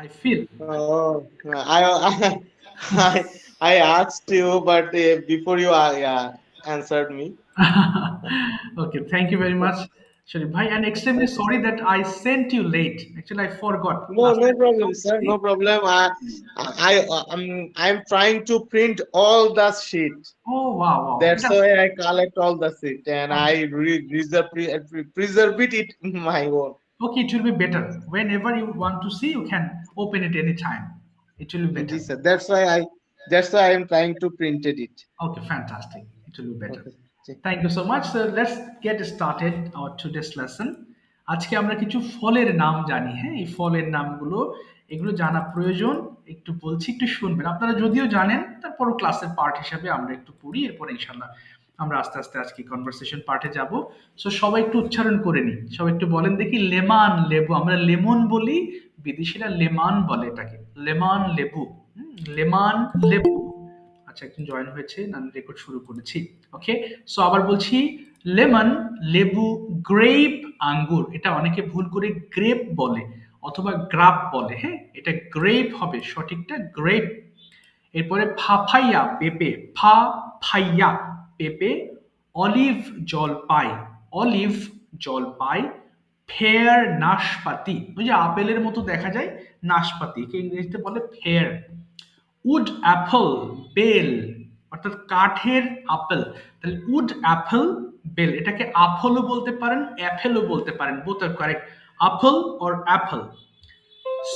I feel. Oh, I asked you, but before you answered me. Okay, thank you very much, Sharif Bhai. And extremely Okay, sorry sir. that I sent you late. Actually, I forgot No, last no time. problem, sir. No problem. I'm trying to print all the sheet. Oh, wow, wow. That's why I collect all the sheet and I preserve it in my own. Okay, it will be better. Whenever you want to see, you can open it anytime. It will be better. Yes, sir. That's why I'm trying to printed it. Okay, fantastic. It will be better. Okay. Okay. Thank you so much. So let's get started our today's lesson. আজকে আমরা কিছু ফলের নাম জানি, হ্যাঁ? এই ফলের নামগুলো এগুলো জানা প্রয়োজন। একটু বলছি, একটু শুনবেন। আপনারা যদিও জানেন, তারপরও ক্লাসের পার্ট হিসাবে আমরা একটু পড়ি, এরপরে ইনশাল্লাহ আমরা আস্তে আস্তে আজকে কনভারসেশন পার্টে যাব। সো সবাই একটু উচ্চারণ করে নিই। সবাই একটু বলেন দেখি, লেমন লেবু। আমরা লেমন বলি, বিদেশিরা লেমন বলে এটাকে। লেমন লেবু। লেমন লেবু। আচ্ছা, একজন জয়েন হয়েছে, আমি রেকর্ড শুরু করেছি। ওকে, সো আবার বলছি, লেমন লেবু, গ্রেপ আঙ্গুর। এটা অনেকে ভুল করে গ্রেপ বলে অথবা গ্রাপ বলে, হ্যাঁ, এটা গ্রেপ হবে, সঠিকটা গ্রেপ। এরপরে ফাফাইয়া পেঁপে, ফা ফাইয়া পেঁপে। অলিভ জলপাই, অলিভ জলপাই। ফেয়ার নাশপাতি, ওই যে আপেলের মতো দেখা যায়, নাশপাতি, একে ইংরেজিতে বলে ফেয়ার। উড অ্যাপল, বেল, অর্থাৎ কাঠের আপেল। তাহলে উড অ্যাপল বেল, এটাকে আপেলও বলতে পারেন, অ্যাপেলও বলতে পারেন, both are correct, apple or apple.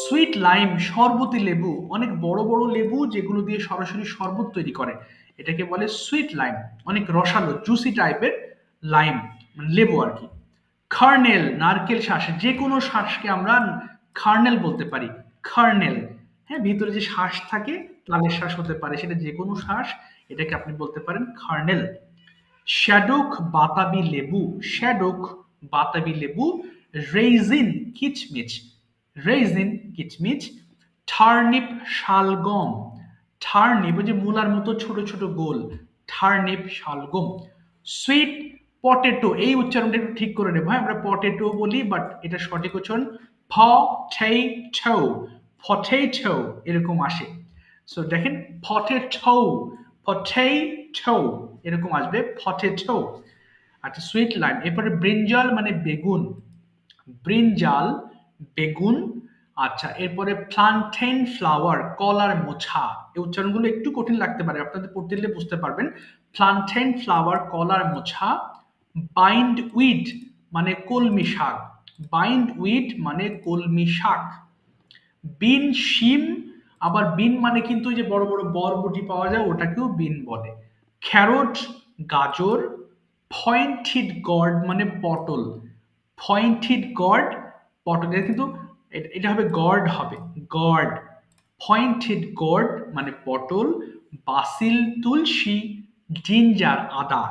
Sweet lime, শরবতি লেবু, অনেক বড় বড় লেবু যেগুলো দিয়ে সরাসরি শরবত তৈরি করে, এটাকে বলে সুইট লাইম, অনেক রসালো জুসি টাইপের লাইম, মানে লেবু আর কি। খার্নেল, নারকেল শ্বাস, যে কোনো শ্বাসকে আমরা খার্নেল বলতে পারি, খার্নেল। হ্যাঁ, ভিতরে যে শ্বাস থাকে, তালের শ্বাস হতে পারে, সেটা যে কোনো শ্বাস, এটাকে আপনি বলতে পারেন খার্নেল। শ্যাডক বাতাবি লেবু, শ্যাডক বাতাবি লেবু। রেইজিন কিচমিচ, রেইজিন কিচমিচ। টার্নিপ শালগম, টার্নিপ ওই যে মূলার মতো ছোট ছোট গোল, টার্নিপ শালগম। সুইট পটেটো, এই উচ্চারণটা একটু ঠিক করে নেব, হ্যাঁ, আমরা পটেটো বলি, বাট এটা সঠিক উচ্চারণ পটেটো, পটেটো এরকম আসে। সো দেখেন, পটেটো, পটেটো এরকম আসবে, পটেটো। আচ্ছা, সুইট লাইম। এরপরে ব্রিঞ্জাল মানে বেগুন, ব্রিঞ্জাল বেগুন। আচ্ছা, এরপরে প্লান্টেন ফ্লাওয়ার, কলার মোছা। এই উচ্চারণগুলো একটু কঠিন লাগতে পারে, আপনাদের পড়তে দিলে বুঝতে পারবেন। প্লান্টেন ফ্লাওয়ার, কলার মোছা। বাইন্ড উইড মানে কলমি শাক, বাইন্ড উইড মানে কলমি শাক। বিন শিম, আবার বিন মানে কিন্তু ওই যে বড় বড় বরবটি পাওয়া যায়, ওটাকেও বিন বলে। ক্যারট গাজর। পয়েন্টেড গর্ড মানে পটল, পয়েন্টেড গর্ড পটল, এটা কিন্তু এটা হবে গর্ড, হবে গর্ড। পয়েন্টেড গর্ড মানে পটল। বাসিল তুলসী। জিঞ্জার আদা,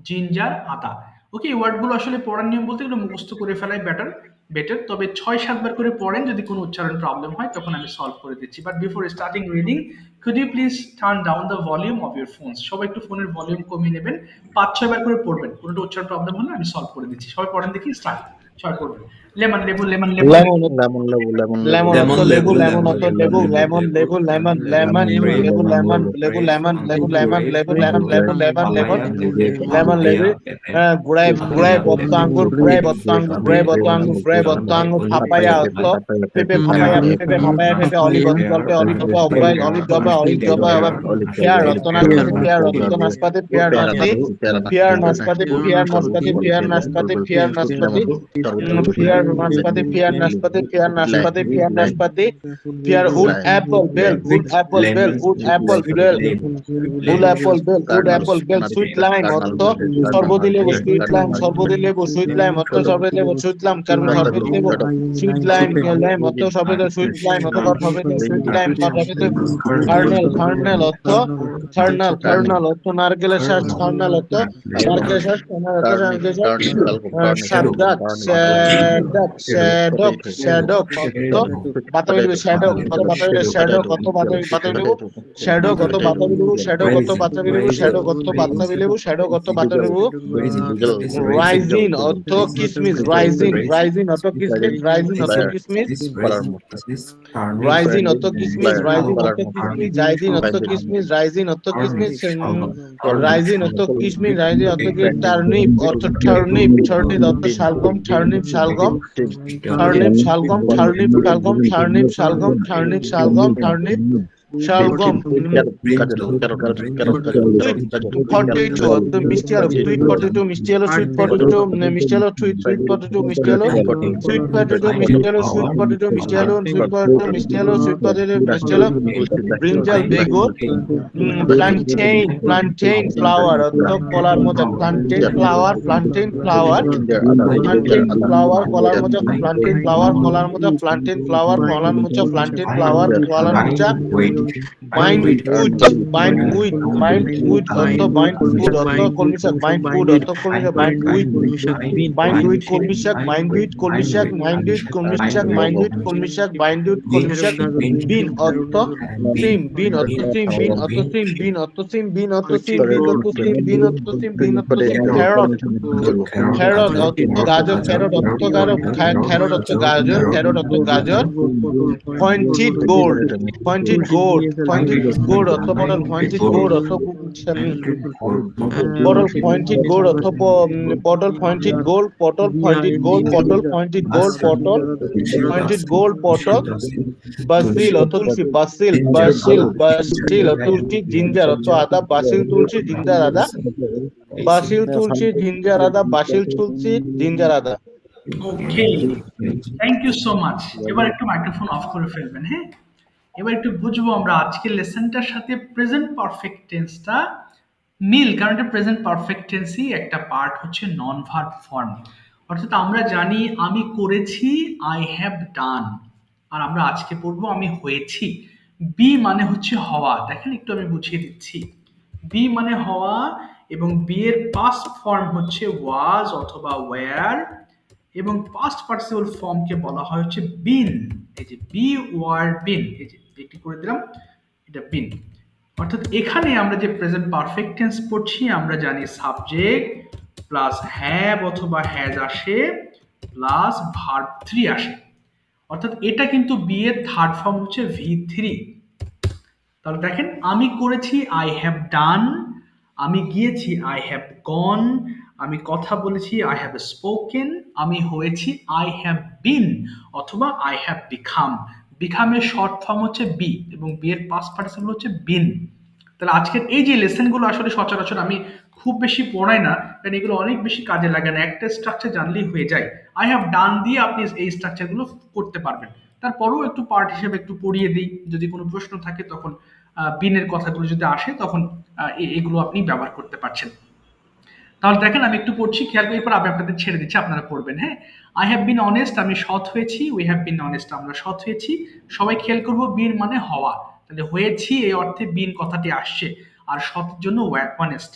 জিঞ্জার আদা। ওকে, এই ওয়ার্ডগুলো আসলে পড়ার নিয়ম বলতে এগুলো মুখস্থ করে ফেলাই বেটার, বেটার। তবে 6-7 বার করে পড়েন, যদি কোনো উচ্চারণ প্রবলেম হয় তখন আমি সলভ করে দিচ্ছি। But before starting reading, could you please turn down the volume of your phones? সবাই একটু ফোনের ভলিউম কমিয়ে নেবেন, 5-6 বার করে পড়বেন, কোনোটা উচ্চারণ প্রবলেম হলে আমি সলভ করে দিচ্ছি। সবাই পড়েন দেখি, স্টার্ট। সবাই পড়বেন। লেমন লেবু, লেমন লেবু লেবু। Lemon, lemon lebu lemon lebu lemon অত lemon লেবু, lebu, লেমন lemon অত lebu, লেবু, lemon লেমন lebu, লেবু, লেমন lemon লেমন grape, লেবু, লেমন mango লেবু, grape, লেমন লেবু, mango লেমন grape, লেবু, mango লেমন লেবু, grape, লেমন লেবু, papaya grape, লেমন লেবু। papaya pepe, গুড়াই গুড়াই papaya বত্ত pepe, আঙ্গুর, গুড়াই grape বত্ত grape আঙ্গুর, গুড়াই grape grape, বত্ত grape আঙ্গুর, olive, গুড়াই বত্ত olive, আঙ্গুর। olive, পাপায়া olive, অত্ত পেঁপে, pear, পাপায়া পেঁপে, পাপায়া পেঁপে, অলিভ অলিভ pear, জলপাই, অলিভ জলপাই, অব্বাই pear, অলিভ জলপাই, অলিভ জলপাই, pear, আবার olive পেয়ার jolly রত্ন pear, নাশপাতি, পেয়ার রত্ন pear, নাশপাতি, পেয়ার পেয়ারা নাশপাতি, কাজু পেয়ারা পেয়ার নাশপাতি নাশপাতি, পেয়ার নাশপাতি, তরমুজ পেয়ার লেমন নাশপাতি, তরমুজ পেয়ার ফ্রুট নাশপাতি, লেমন তরমুজ পেয়ার লেবু নাশপাতি, পেয়ার নাশপাতি, পেয়ার নাশপাতি, পেয়ার লাইম নাশপাতি, পেয়ার উড অ্যাপল বেল, উড অ্যাপল বেল, lemon, উড অ্যাপল বেল, lime, উড lime, অ্যাপল বেল, উড কার্নাল অ্যাপল বেল। সুইট লাইম কার্নাল অর্থ বুটেড সর্বদি লেবু, সুইট লাইম কার্নাল সর্বদি লেবু, সুইট লাইম অর্থ সর্বদি লেবু, সুইট লাইম কার্বন সর্বদি লেবু, সুইট লাইম লাইম অর্থ সর্বদি, সুইট লাইম অর্থ সর্বদি, সুইট লাইম সর্বদি। কার্নেল, কার্নেল অর্থ থার্নাল, থার্নাল অর্থ নারকেলের শ্বাস, থার্নাল অর্থ নারকেলের শ্বাস, থার্নাল অর্থ নারকেলের শ্বাস। কার্নিশ সাবগাছ, শ্যাডক শ্যাডক কত বাতাবি লেবু শ্যাডক কত বাতাবি লেবু শ্যাডক কত বাতাবি লেবু শ্যাডক কত বাতাবি লেবু শ্যাডক কত বাতাবি লেবু শ্যাডক কত বাতাবি লেবু শ্যাডক কত বাতাবি লেবু রাইজিন অর্থ কিসমিস রাইজিন রাইজিন অর্থ কিসমিস রাইজিন অর্থ কিসমিস রাইজিন অর্থ কিসমিস রাইজিন অর্থ কিসমিস রাইজিন অর্থ কিসমিস রাইজিন অর্থ কিসমিস রাইজিন অর্থ কিসমিস রাইজিন অর্থ টার্নিপ অর্থ টার্নিপ টার্নিপ অর্থ শালগম টার্নিপ শালগম টার্নিপ শালগম টার্নিপ শালগম টার্নিপ শালগম টার্নিপ শালগম টার্নিপ শালগম পটেটো অর্থ মিষ্টি আলু সুইট পটেটো মিষ্টি আলু সুইট পটেটো মিষ্টি আলু সুইট পটেটো মিষ্টি আলু সুইট পটেটো মিষ্টি আলু সুইট পটেটো মিষ্টি আলু সুইট পটেটো মিষ্টি আলু সুইট পটেটো মিষ্টি আলু ব্রিঞ্জাল বেগুন প্লান্টেইন প্লান্টেইন ফ্লাওয়ার অর্থ কলার মতো প্লান্টেইন ফ্লাওয়ার প্লান্টেইন ফ্লাওয়ার প্লান্টেইন ফ্লাওয়ার কলার মতো প্লান্টেইন ফ্লাওয়ার কলার মতো প্লান্টেইন ফ্লাওয়ার কলার মতো প্লান্টেইন ফ্লাওয়ার কলার মতো bind wood bind wood bind wood অর্থ bind wood অর্থ কলমি শাক bind wood অর্থ কলমি শাক bind wood bind wood কলমি শাক bind wood কলমি শাক bind wood কলমি শাক bind wood কলমি শাক bind wood কলমি শাক বিন অর্থ সিম বিন অর্থ সিম বিন অর্থ সিম বিন অর্থ সিম বিন অর্থ সিম বিন অর্থ সিম বিন অর্থ সিম বিন অর্থ সিম ক্যারট ক্যারট অর্থ গাজর ক্যারট অর্থ গাজর ক্যারট অর্থ গাজর ক্যারট অর্থ গাজর pointed gold pointed gold pointed gold অর্থ বটল pointed gold অর্থ বটল pointed gold অর্থ বটল pointed gold পটল pointed gold পটল pointed gold পটল pointed gold পটল বাসিল অর্থ তুলসী বাসিল বাসিল বাসিল অর্থ তুলসী জিঞ্জার অর্থ আদা বাসিল তুলসী জিঞ্জার আদা বাসিল তুলসী জিঞ্জার আদা বাসিল তুলসী জিঞ্জার আদা okay thank you so much এবার একটু মাইক্রোফোন অফ করে ফেলবেন হ্যাঁ এবার একটু বুঝবো আমরা আজকের লেসনটার সাথে প্রেজেন্ট পারফেক্ট টেন্সটা মিল কারণ এটা প্রেজেন্ট পারফেক্ট টেন্সই একটা পার্ট হচ্ছে নন ভার্ব ফর্ম অর্থাৎ আমরা জানি আমি করেছি আই হ্যাভ ডান আর আমরা আজকে পড়বো আমি হয়েছি বি মানে হচ্ছে হওয়া দেখেন একটু আমি বুঝিয়ে দিচ্ছি বি মানে হওয়া এবং বি এর পাস্ট ফর্ম হচ্ছে ওয়াজ অথবা ওয়্যার এবং পাস্ট পার্টিসিপল ফর্মকে বলা হয় হচ্ছে বিন এই যে বি ওয়ার বিন এই যে একটি করে দিলাম এটা বিন অর্থাৎ এখানে আমরা যে প্রেজেন্ট পারফেক্ট টেন্স পড়ছি আমরা জানি সাবজেক্ট প্লাস হ্যাভ অথবা হ্যাজ আসে প্লাস ভার্ব 3 আসে অর্থাৎ এটা কিন্তু বি এর থার্ড ফর্ম হচ্ছে V3 তাহলে দেখেন আমি করেছি আই হ্যাভ ডান আমি গিয়েছি আই হ্যাভ গন আমি কথা বলেছি আই হ্যাভ স্পোকেন আমি হয়েছি আই হ্যাভ বিন অথবা আই হ্যাভ বিকাম বিকামের শর্ট ফর্ম হচ্ছে বি এবং বি এর পাস্ট পার্টিসিপল হচ্ছে বিন তাহলে আজকের এই যে লেসনগুলো আসলে সচরাচর আমি খুব বেশি পড়াই না কারণ এগুলো অনেক বেশি কাজে লাগে না একটা স্ট্রাকচার জানলেই হয়ে যায় আই হ্যাভ ডান দিয়ে আপনি এই স্ট্রাকচারগুলো করতে পারবেন তারপরেও একটু পার্ট হিসেবে একটু পড়িয়ে দিই যদি কোনো প্রশ্ন থাকে তখন বিনের কথাগুলো যদি আসে তখন এগুলো আপনি ব্যবহার করতে পারছেন তাহলে দেখেন আমি একটু পড়ছি খেয়াল করে এরপর আমি আপনাদের ছেড়ে দিচ্ছি আপনারা পড়বেন হ্যাঁ আই হ্যাভ বিন অনেস্ট আমি সৎ হয়েছি উই হ্যাভ বিন অনেস্ট আমরা সৎ হয়েছি সবাই খেয়াল করবো বিন মানে হওয়া তাহলে হয়েছি এই অর্থে বিন কথাটি আসছে আর সতের জন্য অনেস্ট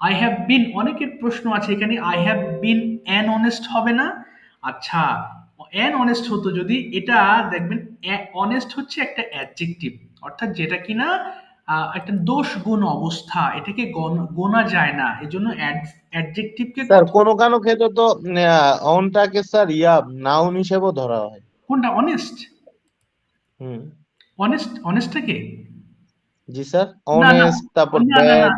আই হ্যাভ বিন অনেকের প্রশ্ন আছে এখানে I have been an honest হবে না আচ্ছা অ্যান অনেস্ট হতো যদি এটা দেখবেন অনেস্ট হচ্ছে একটা অ্যাডজেক্টিভ অর্থাৎ যেটা কিনা একটা দোষ গুণ অবস্থা এটাকে গোনা যায় না এজন্য অ্যাডজেক্টিভকে স্যার কোন ক্ষেত্রে তো অনটাকে স্যার নাউন হিসেবে ধরা হয় কোনটা অনেস্ট অনেস্টটাকে জি স্যার অনেস্ট তারপর ব্যাড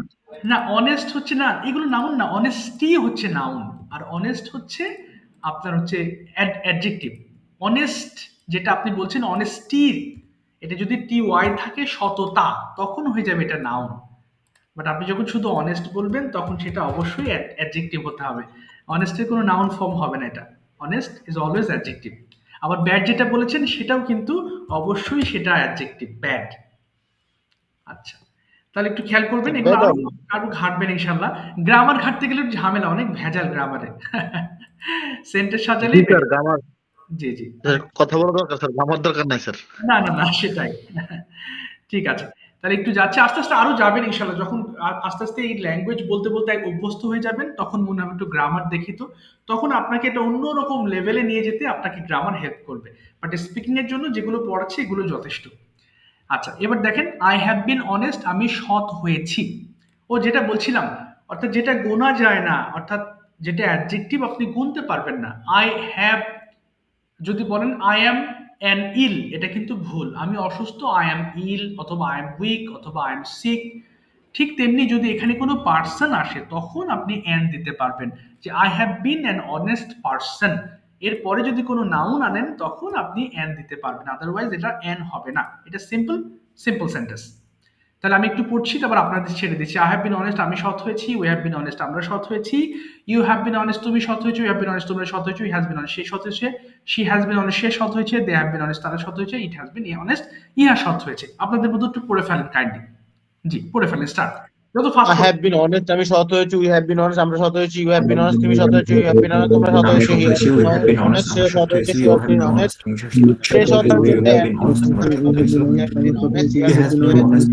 না অনেস্ট হচ্ছে না এগুলো নাউন না অনেস্টি হচ্ছে নাউন আর অনেস্ট হচ্ছে আপনার হচ্ছে অ্যাডজেক্টিভ অনেস্ট যেটা আপনি বলছেন অনেস্টি এটা যদি TY থাকে সততা তখন হয়ে যাবে এটা নাউন বাট আপনি যখন শুধু অনেস্ট বলবেন তখন সেটা অবশ্যই অ্যাডজেক্টিভ হতে হবে অনেস্টের কোনো নাউন ফর্ম হবে না এটা অনেস্ট ইজ অলওয়েজ অ্যাডজেক্টিভ আবার ব্যাড যেটা বলেছেন সেটাও কিন্তু অবশ্যই সেটা অ্যাডজেক্টিভ ব্যাড আচ্ছা তাহলে একটু খেয়াল করবেন এগুলো আরো ঘাটবেন ইনশাআল্লাহ গ্রামার ঘাটতে গেলে ঝামেলা অনেক ভেজাল গ্রামারে সেন্টেন্স সাজালে গ্রামার জি জি কথা বলা দরকার স্যার গ্রামার দরকার নাই স্যার না সেটাই ঠিক আছে তাহলে একটু যাচ্ছে, আস্তে আস্তে আরো যাবেন ইনশাল্লাহ। যখন আস্তে আস্তে এই ল্যাঙ্গুয়েজ বলতে বলতে এক অভ্যস্ত হয়ে যাবেন, তখন মনে হবে একটু গ্রামার দেখি তো, তখন আপনাকে এটা অন্যরকম লেভেলে নিয়ে যেতে আপনাকে গ্রামার হেল্প করবে। বাট স্পিকিং এর জন্য যেগুলো পড়াচ্ছে এগুলো যথেষ্ট। আচ্ছা, এবার দেখেন, আই হ্যাভ বিন অনেস্ট, আমি সৎ হয়েছি। ও যেটা বলছিলাম, অর্থাৎ যেটা গোনা যায় না, অর্থাৎ যেটা অ্যাডজেক্টিভ আপনি গুনতে পারবেন না। আই হ্যাভ, যদি বলেন আই অ্যাম অ্যান ইল, এটা কিন্তু ভুল। আমি অসুস্থ, আই অ্যাম ইল, অথবা আই এম উইক, অথবা আই এম সিক। ঠিক তেমনি যদি এখানে কোনো পার্সন আসে, তখন আপনি অ্যান দিতে পারবেন, যে I have been an honest person. এরপরে যদি কোনো নাউন আনেন, তখন আপনি অ্যান দিতে পারবেন, আদারওয়াইজ এটা অ্যান হবে না। এটা সিম্পল সিম্পল সেন্টেন্স। তাহলে আমি একটু পড়ছি, তারপর আপনাদের ছেড়ে দিচ্ছি। আই হ্যাভ বিন অনেস্ট, আমি সৎ হয়েছি। উই হ্যাভ বিন অনেস্ট, আমরা সৎ হয়েছি। ইউ হ্যাভ বিন অনেস্ট, তুমি সৎ হয়েছো। ইউ হ্যাভ বিন অনেস্ট, তোমরা সৎ হয়েছো। হি হ্যাজ বিন অনেস্ট, সে সৎ হয়েছে। শি হ্যাজ বিন অনেস্ট, সে সৎ হয়েছে। দে হ্যাভ বিন অনেস্ট, তারা সৎ হয়েছে। ইট হ্যাজ বিন অনেস্ট, ইহা সৎ হয়েছে। আপনাদের মধ্যে একটু পড়ে ফেলেন কাইন্ডলি। জি, পড়ে ফেলেন, স্টার্ট। যত fast. I have been honest, আমি সৎ হয়েছি। We have been honest, আমরা সৎ হয়েছি। You have been honest, তুমি সৎ হয়েছো। You have been honest, তোমরা সৎ হয়েছো। He has been honest, সে সৎ হয়েছে। She has been honest, সে সৎ হয়েছে। They have been honest, তারা সৎ হয়েছে। We have been honest, he has been honest.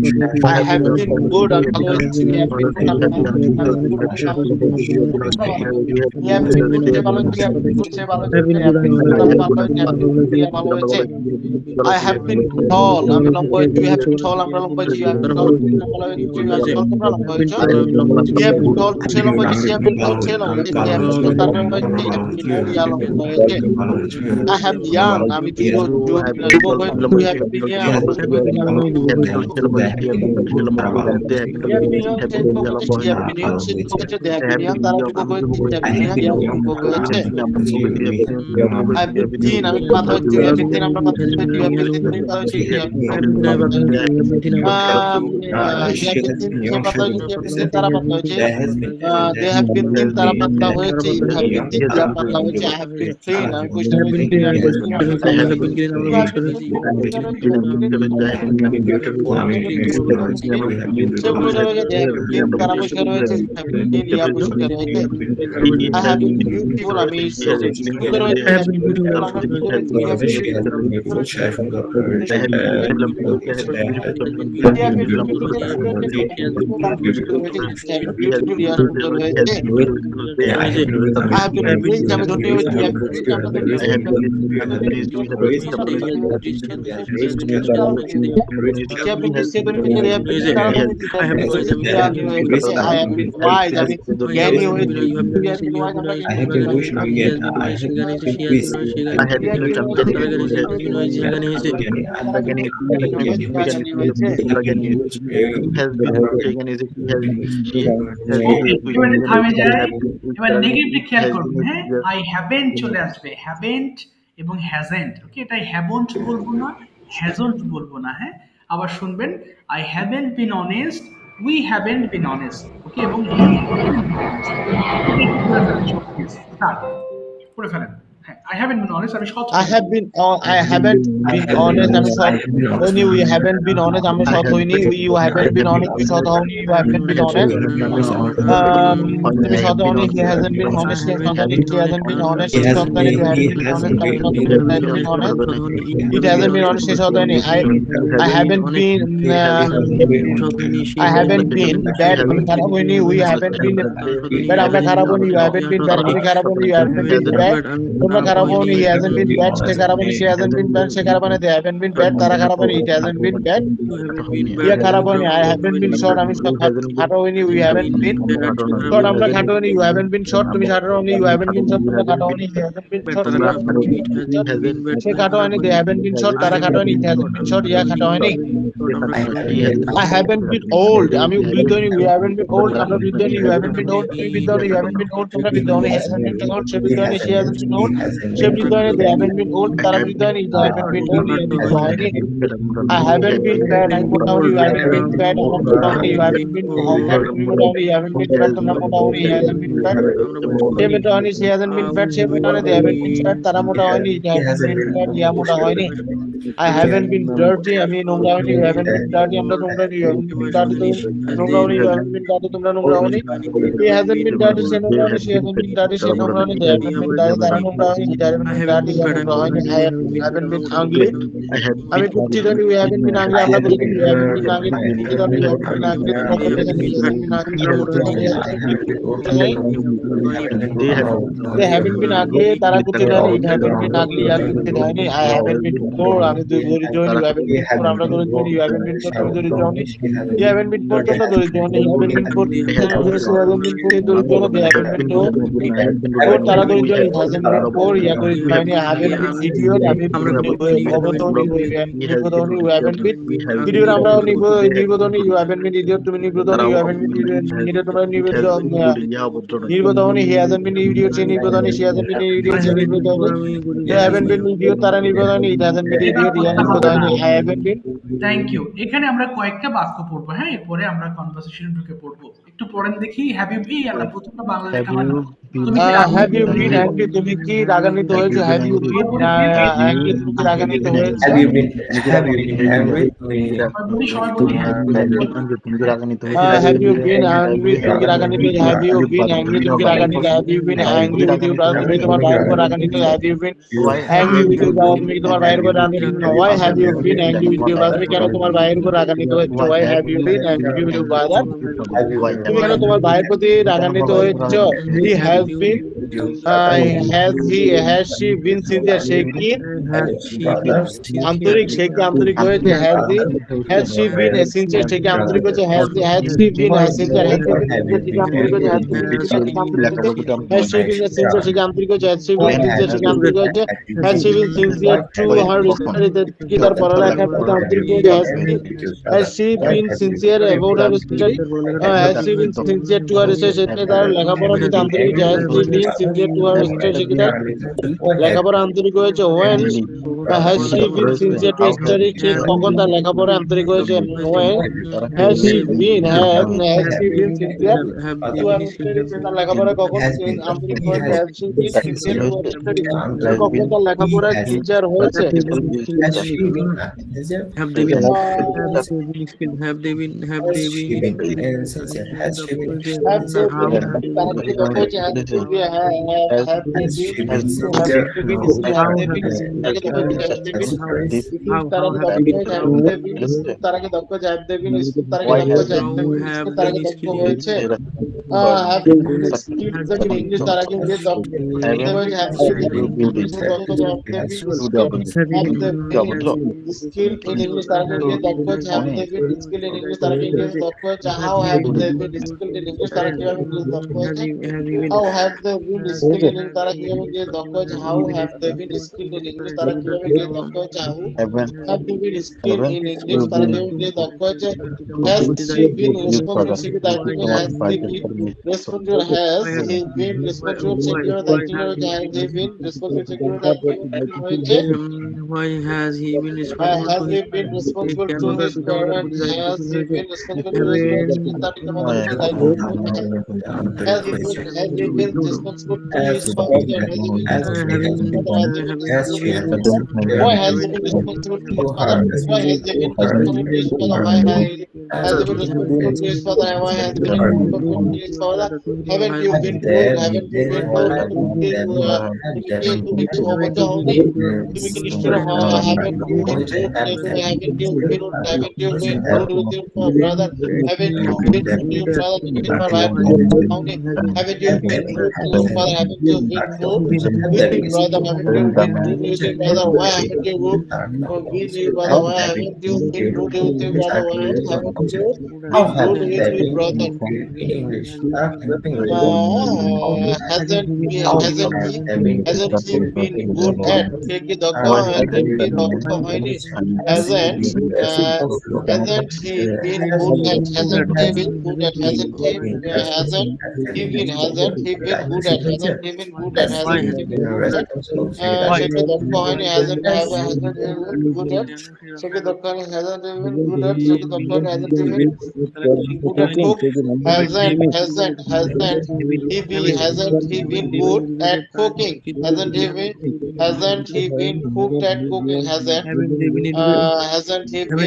I have been good, আমি ভালো হয়েছি। We have been good, আমরা ভালো হয়েছি। We have been good, সে ভালো হয়েছে। We have been good, সে ভালো হয়েছে। We have been good, আমরা ভালো হয়েছি। We have been good, সে ভালো হয়েছে। I have been tall, আমি লম্বা হয়েছি। We have been tall, আমরা লম্বা হয়েছি। You have been tall, তোমরা ভালো হয়েছে। You have been tall, তোমরা লম্বা হয়েছো। We have been tall, সে লম্বা হয়েছে। She have been tall, সে লম্বা হয়েছে। We have been tall, তার লম্বা হয়েছে। They have been tall, ইয়া লম্বা হয়েছে। I have young, আমি যুবক হয়েছি। We have been young, আমরা যুবক হয়েছি। We have been young, সে যুবক হয়েছে। They have been young, সে যুবক হয়েছে। They have been young, তারা যুবক হয়েছে। They have been young, ইয়া যুবক হয়েছে। I have been thin, আমি পাতলা হয়েছি। We have been thin, আমরা পাতলা হয়েছি। You have been thin, তুমি পাতলা হয়েছি। You have been thin, তুমি পাতলা হয়েছি। He have been thin, সে পাতলা হয়েছে। He have been thin, তারা পাতলা হয়েছে। They have been thin, তারা পাতলা হয়েছে। You have been thin, ইয়া পাতলা হয়েছে। I have been thin, আমি পরিষ্কার হয়েছি। You have been thin, আমি পাতলা হয়েছি। You have been thin, সে পরিষ্কার হয়েছে। They have been thin, তারা পরিষ্কার হয়েছে। You have been thin, ইয়া পরিষ্কার হয়েছে। I have been beautiful, আমি সুন্দর হয়েছি। I have been beautiful, আমরা সুন্দর হয়েছি। You have been beautiful, থামে যায়। এবার নেগেটিভ খেয়াল করবেন। হ্যাঁ, আই হ্যাভেন্ট চলে আসবে, হ্যাভেন্ট এবং হ্যাজেন্ট। ওকে, এটাই হ্যাভন্ট বলবো না, হ্যাজন্ট বলবো না। হ্যাঁ, আবার শুনবেন, I haven't been honest, we haven't been honest. Okay, এবং পড়ে ফেলেন। হ্যাঁ, আই হ্যাভেন্ট বিন অনেস্ট, আমি সৎ। I haven't been honest, আমি সৎ হইনি। We haven't been honest, আমরা সৎ হইনি। You haven't been honest, তুমি সৎ হওনি। You haven't been honest, তুমি সৎ হওনি। He hasn't been honest, সে সৎ হয়নি। She hasn't been honest, সে সৎ হয়নি। They haven't been honest, তারা সৎ হয়নি। It hasn't been honest, it hasn't been honest, সে সৎ হয়নি। I haven't been I haven't been bad, আমি খারাপ হইনি। We haven't been bad, আমরা খারাপ হইনি। You haven't been bad, তুমি খারাপ হইনি। You haven't been bad, তোমরা খারাপ হওনি। He hasn't been bad, সে খারাপ হয়নি। She hasn't been bad, সে খারাপ হয়নি। They haven't been bad, তারা খারাপ হয়নি। It hasn't been bad, ইয়া খারাপ হয়নি। I haven't been short, আমি খাটো হইনি। We haven't been short, আমরা খাটো হইনি। You haven't been short, তুমি খাটো হওনি। You haven't been short, তোমরা খাটো হওনি। He hasn't been short, সে খাটো হয়নি। They haven't been short, তারা খাটো হয়নি। It hasn't been short, ইয়া খাটো হয়নি। I haven't been old, আমি বৃদ্ধ হইনি। We haven't been old, আমরা বৃদ্ধ হইনি। You haven't been old, তুমি বৃদ্ধ হওনি। You haven't been old, তোমরা বৃদ্ধ হওনি। He hasn't been old, সে বৃদ্ধ হয়নি। She hasn't been old, সে বৃদ্ধ হয়নি। They haven't been old, তারা বৃদ্ধ হয়নি। They haven't been old, ইয়া বৃদ্ধ হয়নি। I haven't been fat, আমি মোটা হইনি। You haven't been fat, আমরা মোটা হইনি। You haven't been fat, তুমি মোটা হইনি। You haven't been fat, তোমরা মোটা হইনি। He hasn't been fat, সে মোটা হয়নি। She hasn't been fat, সে মোটা হয়নি। They haven't been fat, তারা মোটা হয়নি। They haven't been fat, ইয়া মোটা হয়নি। I haven't been dirty, আমি নোংরা হইনি। You haven't been dirty, আমরা নোংরা হইনি। You haven't been dirty, নোংরা হইনি। You haven't been dirty, তোমরা নোংরা হইনি। He hasn't been dirty, সে নোংরা হইনি। She hasn't been dirty, সে নোংরা হইনি। They haven't been dirty, তারা নোংরা হয়নি, it haven't been dirty, হয়নি, I haven't been ugly. আমি দুঃখিত হয়নি, we haven't been ugly, আমরা বলি we haven't been ugly, দুঃখিত হয়নি, we haven't been ugly, কখন দেখেন we haven't been ugly, they haven't been ugly, তারা দুঃখিত হয়নি, it haven't been ugly, আর দুঃখিত হয়নি, I haven't been poor, আমি দরিদ্র হয়নি, you haven't been poor, আমরা দরিদ্র হয়নি, you haven't been poor, তুমি দরিদ্র হয়নি, you haven't been poor, তোমরা দরিদ্র হয়নি, you haven't been poor, you haven't been poor, দরিদ্র হয়নি, they haven't been poor, তারা দরিদ্র হয়নি, it hasn't been poor, ইয়া দরিদ্র হয়নি, I haven't been idiot, আমি অবতরণী নির্বোধনী, you haven't been idiot, আমরা নির্বোধনী, you haven't been idiot, তুমি নির্বোধনী, you haven't been idiot, তোমরা নির্বোধনী, he hasn't been idiot, say নির্বোধনী, she hasn't been idiot, say নির্বোধনী, they haven't been idiot, তারা নির্বোধনী, it hasn't been idiot, ইয়া নির্বোধনী, I haven't been। Thank you. এখানে আমরা কয়েকটা বাক্য পড়বো, হ্যাঁ, এরপরে আমরা কনভারসেশনে ঢুকে পড়বো। একটু পড়েন দেখি। হ্যাভ ইউ বি, আল্লাহ প্রথমটা বাংলা লেখা হয় না। have you been angry, তুমি কি রাগান্বিত হয়েছো, have you been angry, তুমি কি রাগান্বিত হয়েছো, have you been angry, বলি, সবাই বলি হ্যাঁ। have you been angry, তুমি কি রাগান্বিত, have you been angry, তুমি কি রাগান্বিত, have you been angry with your brother, তুমি তোমার ভাইয়ের উপর রাগান্বিত, have you been angry with your brother, তুমি কি তোমার ভাইয়ের উপর রাগান্বিত, why have you been angry with your brother, তুমি কেন তোমার ভাইয়ের উপর রাগান্বিত হয়েছো, why have you been angry with your brother, তুমি কেন তোমার ভাইয়ের প্রতি রাগান্বিত হয়েছো, he has been has she been sincere, সে কি আন্তরিক, সে কি আন্তরিক হয়েছে, has she been sincere, সে কি আন্তরিক হয়েছে, has she been sincere, has she been আন্তরিক হয়েছে, has she been sincere, সে কি আন্তরিক হয়েছে, has she been sincere, সে কি আন্তরিক হয়েছে, has she been sincere to her study, কি তার পড়ালেখার প্রতি আন্তরিক হয়েছে, has she been sincere about her study, has she been sincere to her study, সে তার লেখাপড়ার প্রতি আন্তরিক হয়েছে, has she been sincere to her study, সে কি তার লেখাপড়া আন্তরিক হয়েছে, when has she been sincere to study, সে কখন তার লেখাপড়া আন্তরিক হয়েছে, when has she been sincere to her study, সে তার লেখাপড়া কখন আন্তরিক হয়েছে, has she been sincere to her study, কখন তার লেখাপড়া সিনসিয়ার হয়েছে, have they been তারাকে দক্ষ জবাব দেবেন, তারাকে দক্ষ জবাব দেবেন, তারাকে দক্ষ হয়েছে, ইংলিশ তারাকে ইংলিশ দক্ষ স্কিল ইন ইংলিশ তারাকে ইংলিশ দক্ষ জবাব দেবেন, স্কিল ইন ইংলিশ তারাকে ইংলিশ দক্ষ হয়েছে, how have they been skill in English তারা কিভাবে ইংলিশ দক্ষ হয়েছে, how have they been skill in English তারা কিভাবে ইংলিশ দক্ষ হয়েছে, how have they been skill in English তারা কিভাবে ইংলিশ দক্ষ হয়েছে, how have they been skill in English তারা কিভাবে ইংলিশ দক্ষ হয়েছে, হ্যাজ শি বিন রেসপন্সিবল, সে কি দায়িত্ব has he been responsible, has he been responsible, সে কিভাবে দায়িত্ব হয়েছে, হ্যাজ হি বিন রেসপন্সিবল, সে কিভাবে দায়িত্ব হয়েছে, why has he been has responsible he been responsible to his parents, has he been responsible to his parents, has he been responsible to his family, why has he been responsible to his father, why has he been responsible to his father, why has he been responsible to his father, why has he been responsible to his father, haven't you been good, haven't you been good, তুমি কি অবদ্ধ হওনি, তুমি কি নিশ্চয় haven't you been good, haven't you been good with your brother, haven't you been good with your brother, তুমি কি তোমার ভাই haven't you been good to your father, haven't you been good with your brother, haven't you been good with your brother, why haven't you good with your brother, why haven't you been good with your brother, why haven't you good with your brother, in English, hasn't he been good at, সে কি দক্ষ হয়নি, hasn't he been good at, hasn't he been good at, hasn't he been good at, hasn't he been good at, hasn't he been good at, সে কি দক্ষ হয়নি, hasn't he been good at, সে কি দক্ষ হয়নি, hasn't he been good at, সে কি দক্ষ হয়নি, hasn't he been good at cook, hasn't he been good at cooking, hasn't he been cooked at cooking, hasn't he been cooked at cooking,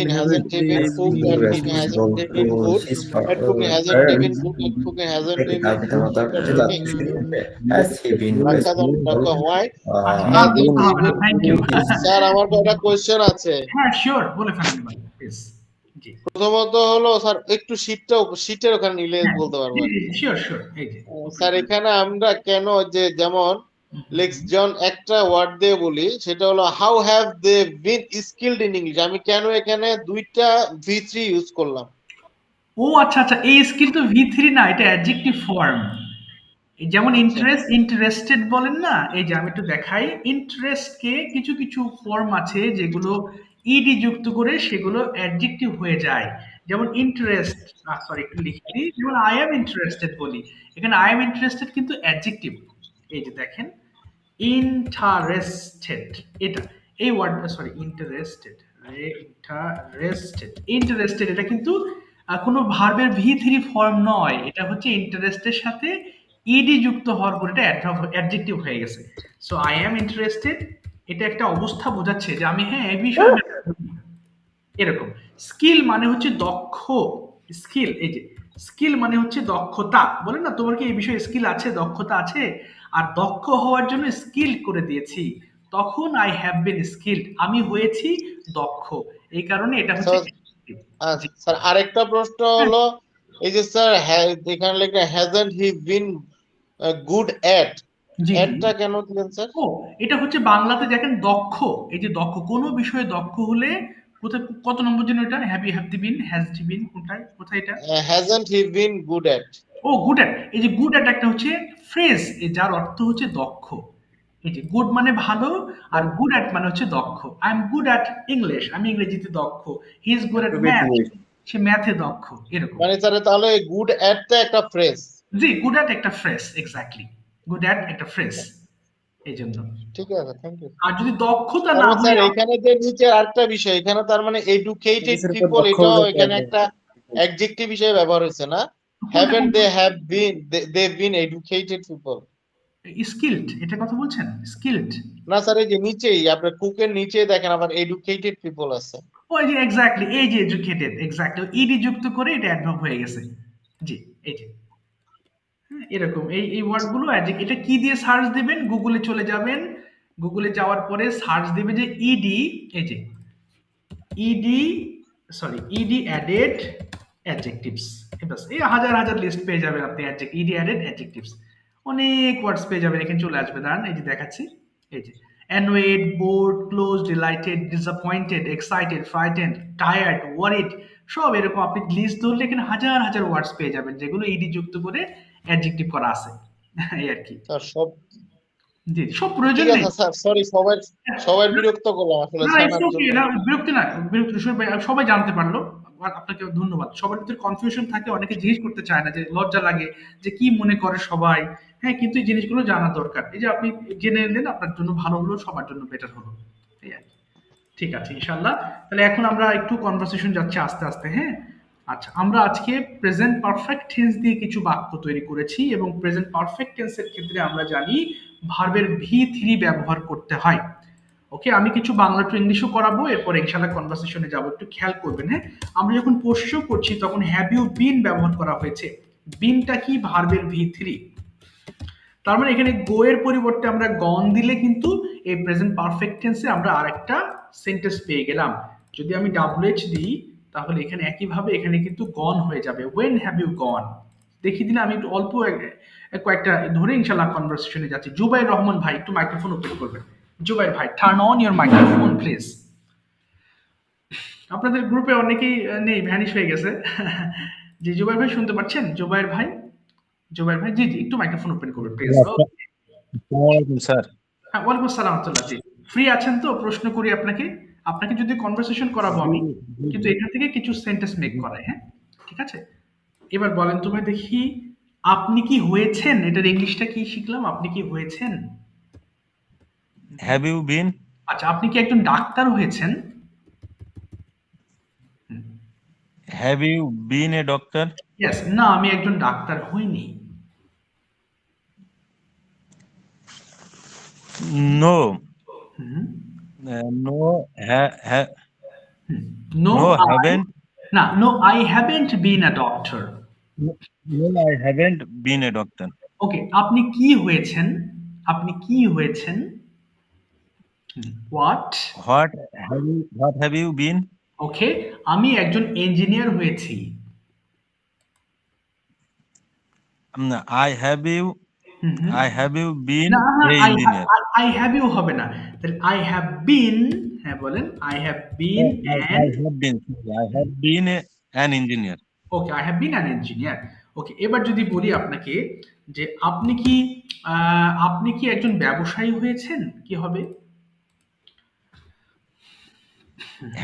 hasn't he been good at cooking, hasn't he been good at cooking, hasn't he been good at cooking, Has he been Dr. White? Thank you. Sir আমার তো একটা question আছে। হ্যাঁ sure, বলে ফেলেন ভাই please. জি প্রথমত হলো স্যার একটু শীটের ওখানে নিলে বলতে পারবো আর কি। Sure sure. এই যে স্যার এখানে আমরা কেন যে যেমন লেক্সজন একটা ওয়ার্ড দিয়ে বলি, সেটা হলো how have they been skilled in English, আমি কেন এখানে দুইটা V3 ইউজ করলাম? ও আচ্ছা আচ্ছা, এই স্কিল তো V3 না, এটা অ্যাডজেক্টিভ ফর্ম। যেমন ইন্টারেস্টেড বলেন না, এই যে আমি একটু দেখাই, ইন্টারেস্টকে কিছু কিছু ফর্ম আছে যেগুলো ইডি যুক্ত করে সেগুলো অ্যাডজেক্টিভ হয়ে যায়। যেমন ইন্টারেস্ট, সরি একটু লিখে দিই, যেমন আই এম ইন্টারেস্টেড বলি, এখানে আই এম ইন্টারেস্টেড কিন্তু অ্যাডজেক্টিভ। এই যে দেখেন ইন্টারেস্টেড, এটা এই ওয়ার্ডটা, সরি ইন্টারেস্টেড, ইন্টারেস্টেড এটা কিন্তু কোনো ভার্বের V3 ফর্ম নয়, এটা হচ্ছে ইন্টারেস্টের সাথে ইডি যুক্ত হওয়ার পর এটা অ্যাডজেক্টিভ হয়ে গেছে। সো আই অ্যাম ইন্টারেস্টেড এটা একটা অবস্থা বোঝাচ্ছে যে আমি হ্যাঁ এই বিষয়ে এরকম। স্কিল মানে হচ্ছে দক্ষ, স্কিল, এই যে স্কিল মানে হচ্ছে দক্ষতা, বলেন না তোমার কি এই বিষয়ে স্কিল আছে, দক্ষতা আছে, আর দক্ষ হওয়ার জন্য স্কিল করে দিয়েছি, তখন আই হ্যাভ বিন স্কিলড, আমি হয়েছি দক্ষ, এই কারণে এটা হচ্ছে। স্যার আরেকটা প্রশ্ন হলো, এই যে স্যার এখানে লেখা hasn't he been good at, অ্যাটটা কেন দিলেন স্যার? ও এটা হচ্ছে বাংলাতে দেখেন দক্ষ, এই যে দক্ষ, কোনো বিষয়ে দক্ষ হলে কোথায়, কত নম্বর জন্য এটা, have the bin, has the বিন, কোথায় কোথায় এটা, hasn't he been good at. ও গুড অ্যাট, এই যে গুড অ্যাট একটা হচ্ছে ফ্রেজ, যার অর্থ হচ্ছে দক্ষ, এই যে গুড মানে ভালো, আর গুড অ্যাট মানে হচ্ছে দক্ষ। I am good at English, আমি ইংরেজিতে দক্ষ, he is good at math, সে ম্যাথে দক্ষ, এরকম। মানে স্যার তাহলে গুড অ্যাটটা একটা ফ্রেজ? জি, গুড অ্যাট একটা ফ্রেজ, এক্স্যাক্টলি, গুড অ্যাট একটা ফ্রেজ, এই জন্য। ঠিক আছে, থ্যাংক ইউ। আর যদি দক্ষতা না হয়, স্যার এখানে যে নিচে আরেকটা বিষয়, এখানে তার মানে এডুকেটেড পিপল, এটাও এখানে একটা অ্যাডজেক্টিভ হিসেবে ব্যবহার হয়েছে না? Haven't they have been, they been educated people. Skilled, এটা কথা বলছেন, স্কিলড না স্যার, এই যে নিচেই আপনার কুকের নিচে দেখেন আবার এডুকেটেড পিপল আছে। ওই যে এক্স্যাক্টলি, এই যে এডুকেটেড, এক্স্যাক্টলি ইডি যুক্ত করে এটা অ্যাডভার্ব হয়ে গেছে। জি এই যে এরকম এই ওয়ার্ডগুলো, এটা কি দিয়ে সার্চ দিবেন, গুগলে চলে যাবেন, গুগলে যাওয়ার পরে সার্চ দিবেন যে ইডি, এই যে ED, sorry ED added adjectives, এই হাজার হাজার লিস্ট পেয়ে যাবেন আপনি, ইডি অ্যাডেড অ্যাডজেক্টিভস, অনেক ওয়ার্ডস পেয়ে যাবেন, এখানে চলে আসবে, দাঁড়ান এই যে দেখাচ্ছি, এই যে annoyed, bored, closed, delighted, disappointed, excited, frightened, tired, worried, সব এরকম আপনি লিস্ট ধরলে এখানে হাজার হাজার ওয়ার্ডস পেয়ে যাবেন যেগুলো ইডি যুক্ত করে অ্যাডজেক্টিভ করা আছে, এই আর কি। স্যার সব জি সব প্রয়োজন নেই স্যার, সরি সবাই বিরক্ত করলাম আসলে জানার জন্য। না বিরক্তি না, বিরক্তি সবাই জানতে পারলো, আর আপনাকে ধন্যবাদ। সবার ভিতরে কনফিউশন থাকে, অনেকে জিজ্ঞেস করতে চায় না, যে লজ্জা লাগে যে কি মনে করে সবাই, হ্যাঁ কিন্তু এই জিনিসগুলো জানা দরকার, এই যে আপনি জেনে নিলেন, আপনার জন্য ভালো হলো, সবার জন্য বেটার হলো, এই আর কি। ঠিক আছে ইনশাআল্লাহ, তাহলে এখন আমরা একটু কনভারসেশন যাচ্ছে আস্তে আস্তে, হ্যাঁ। আচ্ছা, আমরা আজকে প্রেজেন্ট পারফেক্ট টেন্স দিয়ে কিছু বাক্য তৈরি করেছি, এবং প্রেজেন্ট পারফেক্ট টেন্সের ক্ষেত্রে আমরা জানি ভার্বের V3 ব্যবহার করতে হয়। ওকে, আমি কিছু বাংলা টু ইংলিশও করাবো, এরপর ইনশাআল্লাহ কনভারসেশনে যাব, একটু খেয়াল করবেন, হ্যাঁ। আমরা যখন পোষ্য করছি তখন হ্যাভ ইউ বিন ব্যবহার করা হয়েছে, বিনটা কি, ভার্বের V3, তার মানে এখানে গো এর পরিবর্তে আমরা গন দিলে কিন্তু এই প্রেজেন্ট পারফেক্ট টেন্সে আমরা আরেকটা সেন্টেন্স পেয়ে গেলাম। যদি আমি WH দিই তাহলে এখানে একইভাবে এখানে কিন্তু গন হয়ে যাবে, when have you gone, দেখিয়ে দিলে আমি একটু অল্প কয়েকটা ধরে ইনশাআল্লাহ কনভারসেশনে যাচ্ছি। জুবাইর রহমান ভাই একটু মাইক্রোফোন ওপেন করবেন, জুবাইর ভাই turn on your microphone please. আপনাদের গ্রুপে অনেকেই নেই, ভ্যানিশ হয়ে গেছে। জি জুবাইর ভাই শুনতে পাচ্ছেন? জুবাইর ভাই, জুবাইর ভাই জি জি একটু মাইক্রোফোন ওপেন করবেন প্লিজ। স্যার হ্যাঁ ওয়ালাইকুম আসসালাম রাহমাতুল্লাহ। জি ফ্রি আছেন তো? প্রশ্ন করি আপনাকে, আপনাকে যদি কনভারসেশন করাবো আমি, কিন্তু এখান থেকে কিছু সেন্টেন্স মেক করাই, হ্যাঁ ঠিক আছে। এবার বলেন তো ভাই দেখি, আপনি কি হয়েছেন, এটার ইংলিশটা কি শিখলাম, আপনি কি হয়েছেন? Have you been? আচ্ছা, আপনি কি একজন ডাক্তার হয়েছেন? Have you been a doctor? Yes, না আমি একজন ডাক্তার হইনি। নো নো নো হ্যাভেন্ট, না no I haven't been a doctor. No I haven't been a doctor. Okay, আপনি কি হয়েছেন? আপনি কি হয়েছেন? What? What have you been? Okay, আমি একজন ইঞ্জিনিয়ার হয়েছি। I have you hmm hmm. I have you been না, a I engineer? I have you হবে না। তাহলে আই হ্যাভ বিন, হ্যাঁ বলেন, I have been Oh, an, I have been an engineer. Okay, I have been an engineer. Okay, এবার যদি বলি আপনাকে যে আপনি কি একজন ব্যবসায়ী হয়েছেন? কি হবে?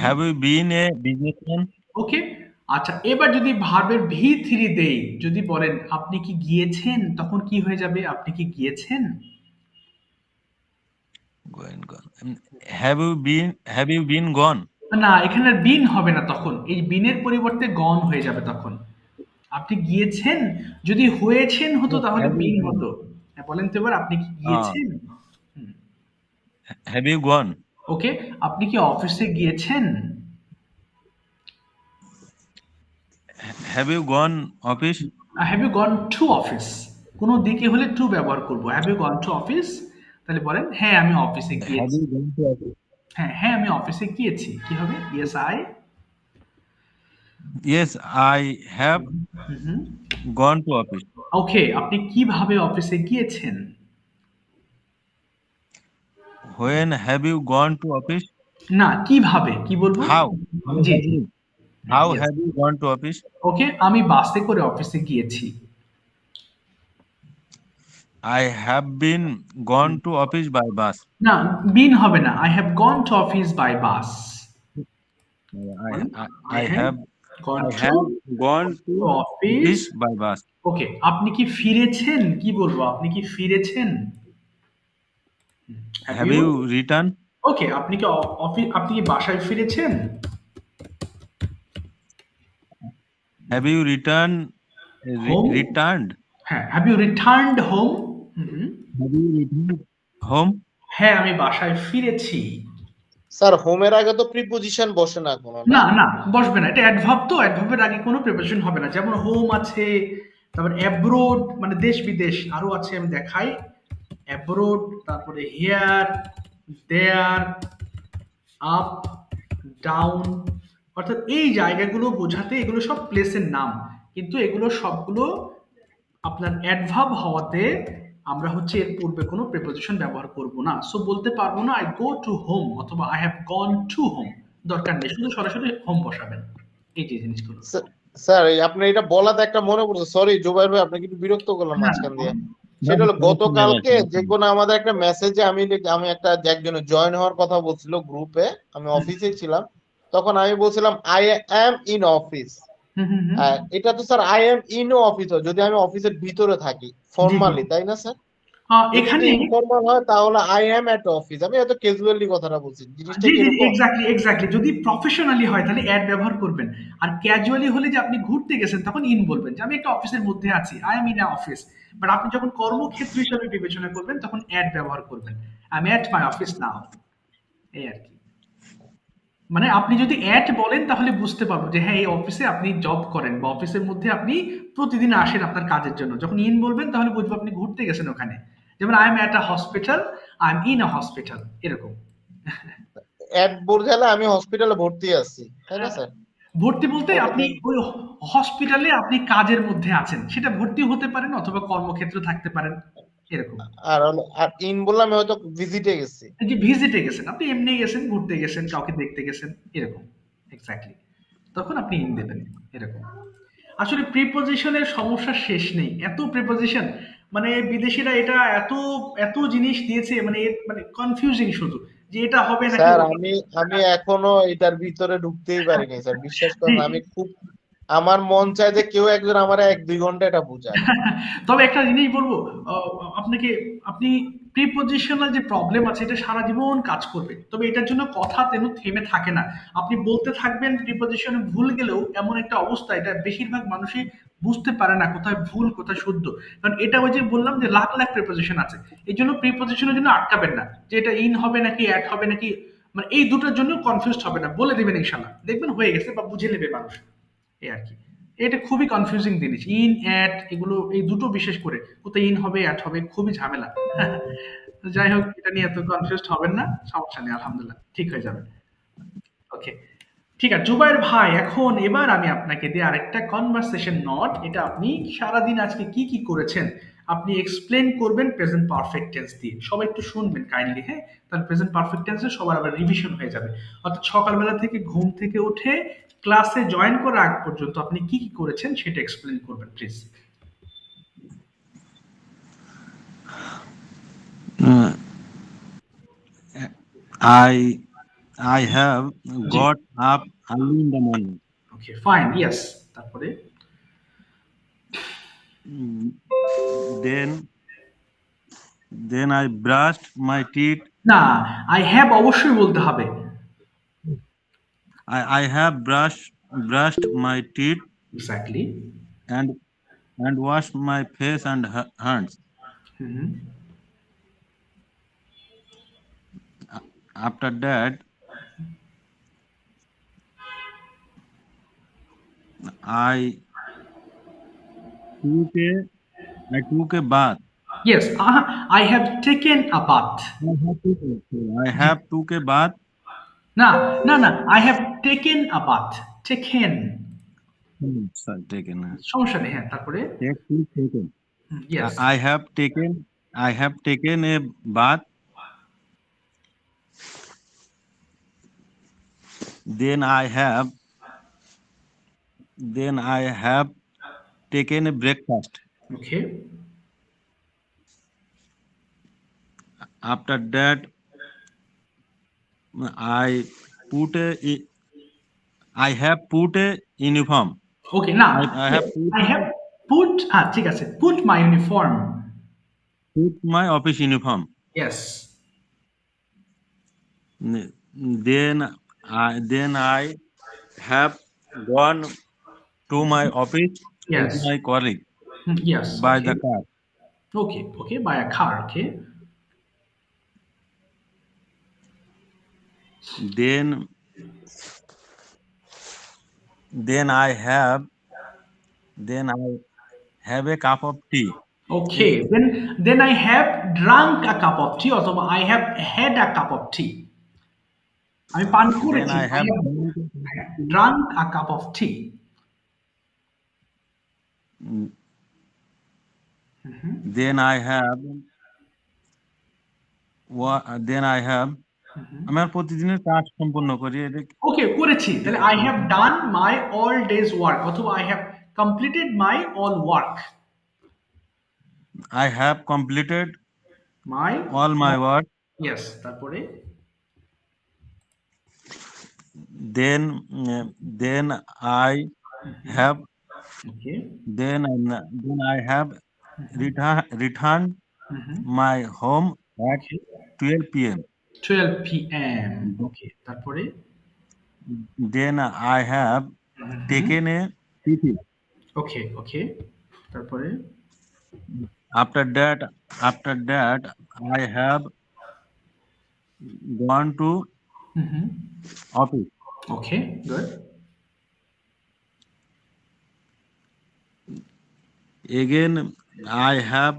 Have you been a businessman? ওকে, আচ্ছা, এবার যদি ভার্বের ভি থ্রি দেই, যদি বলেন আপনি কি গিয়েছেন, তখন কি হয়ে যাবে? আপনি কি গিয়েছেন? Gone. Have you been gone? না, এখানে আর বিন হবে না, তখন এই বিনের পরিবর্তে গন হয়ে যাবে তখন। আপনি গিয়েছেন, যদি হয়েছেন হতো No, তাহলে have you বিন gone? হতো। হ্যাঁ, বলেন তো এবার আপনি কি Ah, গিয়েছেন? হুম, have you gone? ওকে, আপনি কি অফিসে গিয়েছেন? Have you gone office? Have you gone to office? কোনো দিকে হলে টু ব্যবহার করবো। Have you gone to office? তাহলে বলেন হ্যাঁ আমি অফিসে Have গিয়েছি। you gone to office? হ্যাঁ হ্যাঁ আমি অফিসে গিয়েছি, কি হবে? Yes I. Yes, I have gone to office. ওকে, আপনি কিভাবে অফিসে গিয়েছেন? When have you gone to office? না, কিভাবে, কি বলবো? How? How G have G, you? হ্যাঁ, How yes. have you gone to office? ওকে, আমি বাসে করে অফিসে গিয়েছি। I have been gone to office by bus. না, বিন হবে না, I have gone to office by bus. I I, I I have have gone I to have gone to office. office by bus. Okay, আপনি কি ফিরেছেন? কি বলবো? আপনি কি ফিরেছেন? Have Have you? you returned? ওকে, আপনি কি বাসায় ফিরেছেন? Have you home? returned? হ্যাঁ, have you returned home? Have you returned home? হ্যাঁ, আমি বাসায় ফিরেছি। স্যার হোমের আগে তো প্রিপোজিশন বসে না কোনো, না? না না, বসবে না, এটা অ্যাডভার্ব, তো অ্যাডভার্বের আগে কোনো প্রিপোজিশন হবে না। যেমন হোম আছে, তারপর অ্যাব্রোড মানে দেশ বিদেশ, আরো আছে, আমি দেখাই। অ্যাব্রোড, তারপরে হিয়ার, দেয়ার, আপ, ডাউন, অর্থাৎ এই জায়গাগুলো বোঝাতে এগুলো সব প্লেসের নাম, কিন্তু এগুলো সবগুলো আপনার অ্যাডভার্ব হওয়াতে আমরা হচ্ছে এর পূর্বে কোনো প্রিপোজিশন ব্যবহার করব না। সো বলতে পারবো না আই গো টু হোম অথবা I have gone two home, দরকার নেই, শুধু সরাসরি হোম বসাবেন। এই যে জিনিসগুলো। স্যার এই আপনার এটা বলাতে একটা মনে পড়ছে, সরি জুবাইর ভাই আপনাকে একটু বিরক্ত করলাম না, মাঝখান দিয়ে। সেটা হলো গতকালকে যে কোনো আমাদের একটা মেসেজে আমি একটা একজন জয়েন হওয়ার কথা বলছিল গ্রুপে, আমি অফিসে ছিলাম, তখন আমি বলছিলাম আই অ্যাম ইন অফিস। হুম হুম হুম। এটা তো sir I am in office যদি আমি অফিসের ভিতরে থাকি ফর্মালি, তাই না স্যার? যদি এখানে ইনফর্মাল হয় তাহলে আই অ্যাম এট অফিস, আমি এত ক্যাজুয়ালি কথাটা বলছি, জিনিসটা জি কি জি, এরকম? এক্স্যাক্টলি, যদি প্রফেশনালি হয় তাহলে অ্যাড ব্যবহার করবেন, আর ক্যাজুয়ালি হলে যে আপনি ঘুরতে গেছেন তখন ইন বলবেন, যে আমি একটা অফিসের মধ্যে আছি, I am in a office. But আপনি যখন কর্মক্ষেত্র হিসাবে বিবেচনা করবেন তখন অ্যাড ব্যবহার করবেন, I am at my office নাও, এই আর কি। মানে আপনি যদি অ্যাট বলেন তাহলে বুঝতে পারবো যে হ্যাঁ এই অফিসে আপনি জব করেন বা অফিসের মধ্যে আপনি প্রতিদিন আসেন আপনার কাজের জন্য। যখন ইন বলবেন তাহলে বুঝবো আপনি ঘুরতে গেছেন ওখানে। যেমন I am at a hospital, I am in a hospital, এরকম। এট বোঝালে আমি হসপিটালে ভর্তি আছি, তাই না স্যার? ভর্তি বলতে ওকে, আপনি ওই হসপিটালে আপনি কাজের মধ্যে আছেন, সেটা ভর্তি হতে পারেন অথবা কর্মক্ষেত্রে থাকতে পারেন, এরকম। আর ইন বললাম আমি হয়তো ভিজিটে গেছি। এই যে ভিজিটে গেছেন, আপনি এমনি গেছেন, ঘুরতে গেছেন, কাউকে দেখতে গেছেন, এরকম। এক্স্যাক্টলি, তখন আপনি ইন দেবেন, এরকম। আসলে প্রিপোজিশনের সমস্যা শেষ নেই, এত প্রিপোজিশন, মানে বিদেশিরা এটা এত এত জিনিস দিয়েছে, মানে মানে কনফিউজিং শুধু, যে এটা হবে নাকি স্যার ওটা। আমি এখনো এটার ভিতরে ঢুকতেই পারিনি স্যার, বিশ্বাস করেন। জি। আমি খুব, আমার মন চায় যে কেউ একজন আমার 1-2 ঘন্টা এটা বুঝায়। তবে একটা জিনিস বলবো, আহ, আপনাকে, আপনি প্রিপোজিশনাল যে প্রবলেম আছে এটা সারা জীবন কাজ করবে, তবে এটার জন্য কথা তেন থেমে থাকে না। আপনি বলতে থাকবেন, প্রিপোজিশনে ভুল গেলেও এমন একটা অবস্থা, এটা বেশিরভাগ মানুষই বুঝতে পারে না কোথায় ভুল কোথায় শুদ্ধ, কারণ এটা ওই যে বললাম যে লাখ লাখ প্রিপোজিশন আছে। এই জন্য প্রিপোজিশনের জন্য আটকাবেন না যে এটা ইন হবে নাকি অ্যাড হবে নাকি, মানে এই দুটোর জন্য কনফিউজ হবে না, বলে দেবেন ইনশাল্লাহ, দেখবেন হয়ে গেছে বা বুঝে নেবে মানুষ, এই আর কি। এটা খুবই কনফিউজিং জিনিস, ইন অ্যাট এগুলো, এই দুটো বিশেষ করে কোথায় ইন হবে অ্যাট হবে খুবই ঝামেলা। তো যাই হোক, এটা নিয়ে এত কনফিউজড হবেন না, সমস্যা নেই, আলহামদুলিল্লাহ ঠিক হয়ে যাবে। ওকে, ঠিক আছে জুবাইর ভাই, এখন এবার আমি আপনাকে দিয়ে আরেকটা কনভারসেশন নোট, এটা আপনি সারাদিন আজকে কি কি করেছেন আপনি এক্সপ্লেন করবেন প্রেজেন্ট পারফেক্ট টেন্স দিয়ে। সবাই একটু শুনবেন কাইন্ডলি, হ্যাঁ? তাহলে প্রেজেন্ট পারফেক্ট টেন্সে সবার আবার রিভিশন হয়ে যাবে। অর্থাৎ সকালবেলা থেকে ঘুম থেকে উঠে ক্লাসে জয়েন করার আগ পর্যন্ত আপনি কি কি করেছেন সেটা এক্সপ্লেন করবেন please. Uh, I have G, got up early in the morning. Okay fine, yes, তারপরে Mm, Then I brushed my teeth. না, আই হ্যাভ অবশ্যই বলতে হবে। I have brushed my teeth exactly. and washed my face and hands. After that, I took a bath. Yes, I have taken a bath. I have took a bath. না না না, I have taken a bath, taken, Sorry, taken. সমস্যা নেই, হ্যাঁ তারপরে Taken. Yes, I have taken a bath. Then I have taken a breakfast. Okay, After that, I have put a uniform. ওকে, না I have I have put, হ্যাঁ ঠিক আছে, put my uniform, put my office uniform. Yes, Then I have gone to my office Yes. with my colleague yes, by the car. Okay okay, by a car, okay, Then I have a cup of tea. ওকে, then I have drunk a cup of tea, অথবা I have had a cup of tea, আমি পান Then করেছি, I have drunk a cup of tea. then I have আমি আর প্রতিদিনের কাজ সম্পন্ন করি। এটা ওকে, করেছি, তাহলে I have done my all days work, অথবা I have completed my all work, I have completed my all my work. Yes, তারপরে Then I have okay, I have returned my home at 12 p.m. 12 p.m. ওকে, তারপরে Then I have taken a tiffin. ওকে ওকে, তারপরে After that I have gone to office. Okay, good, Again I have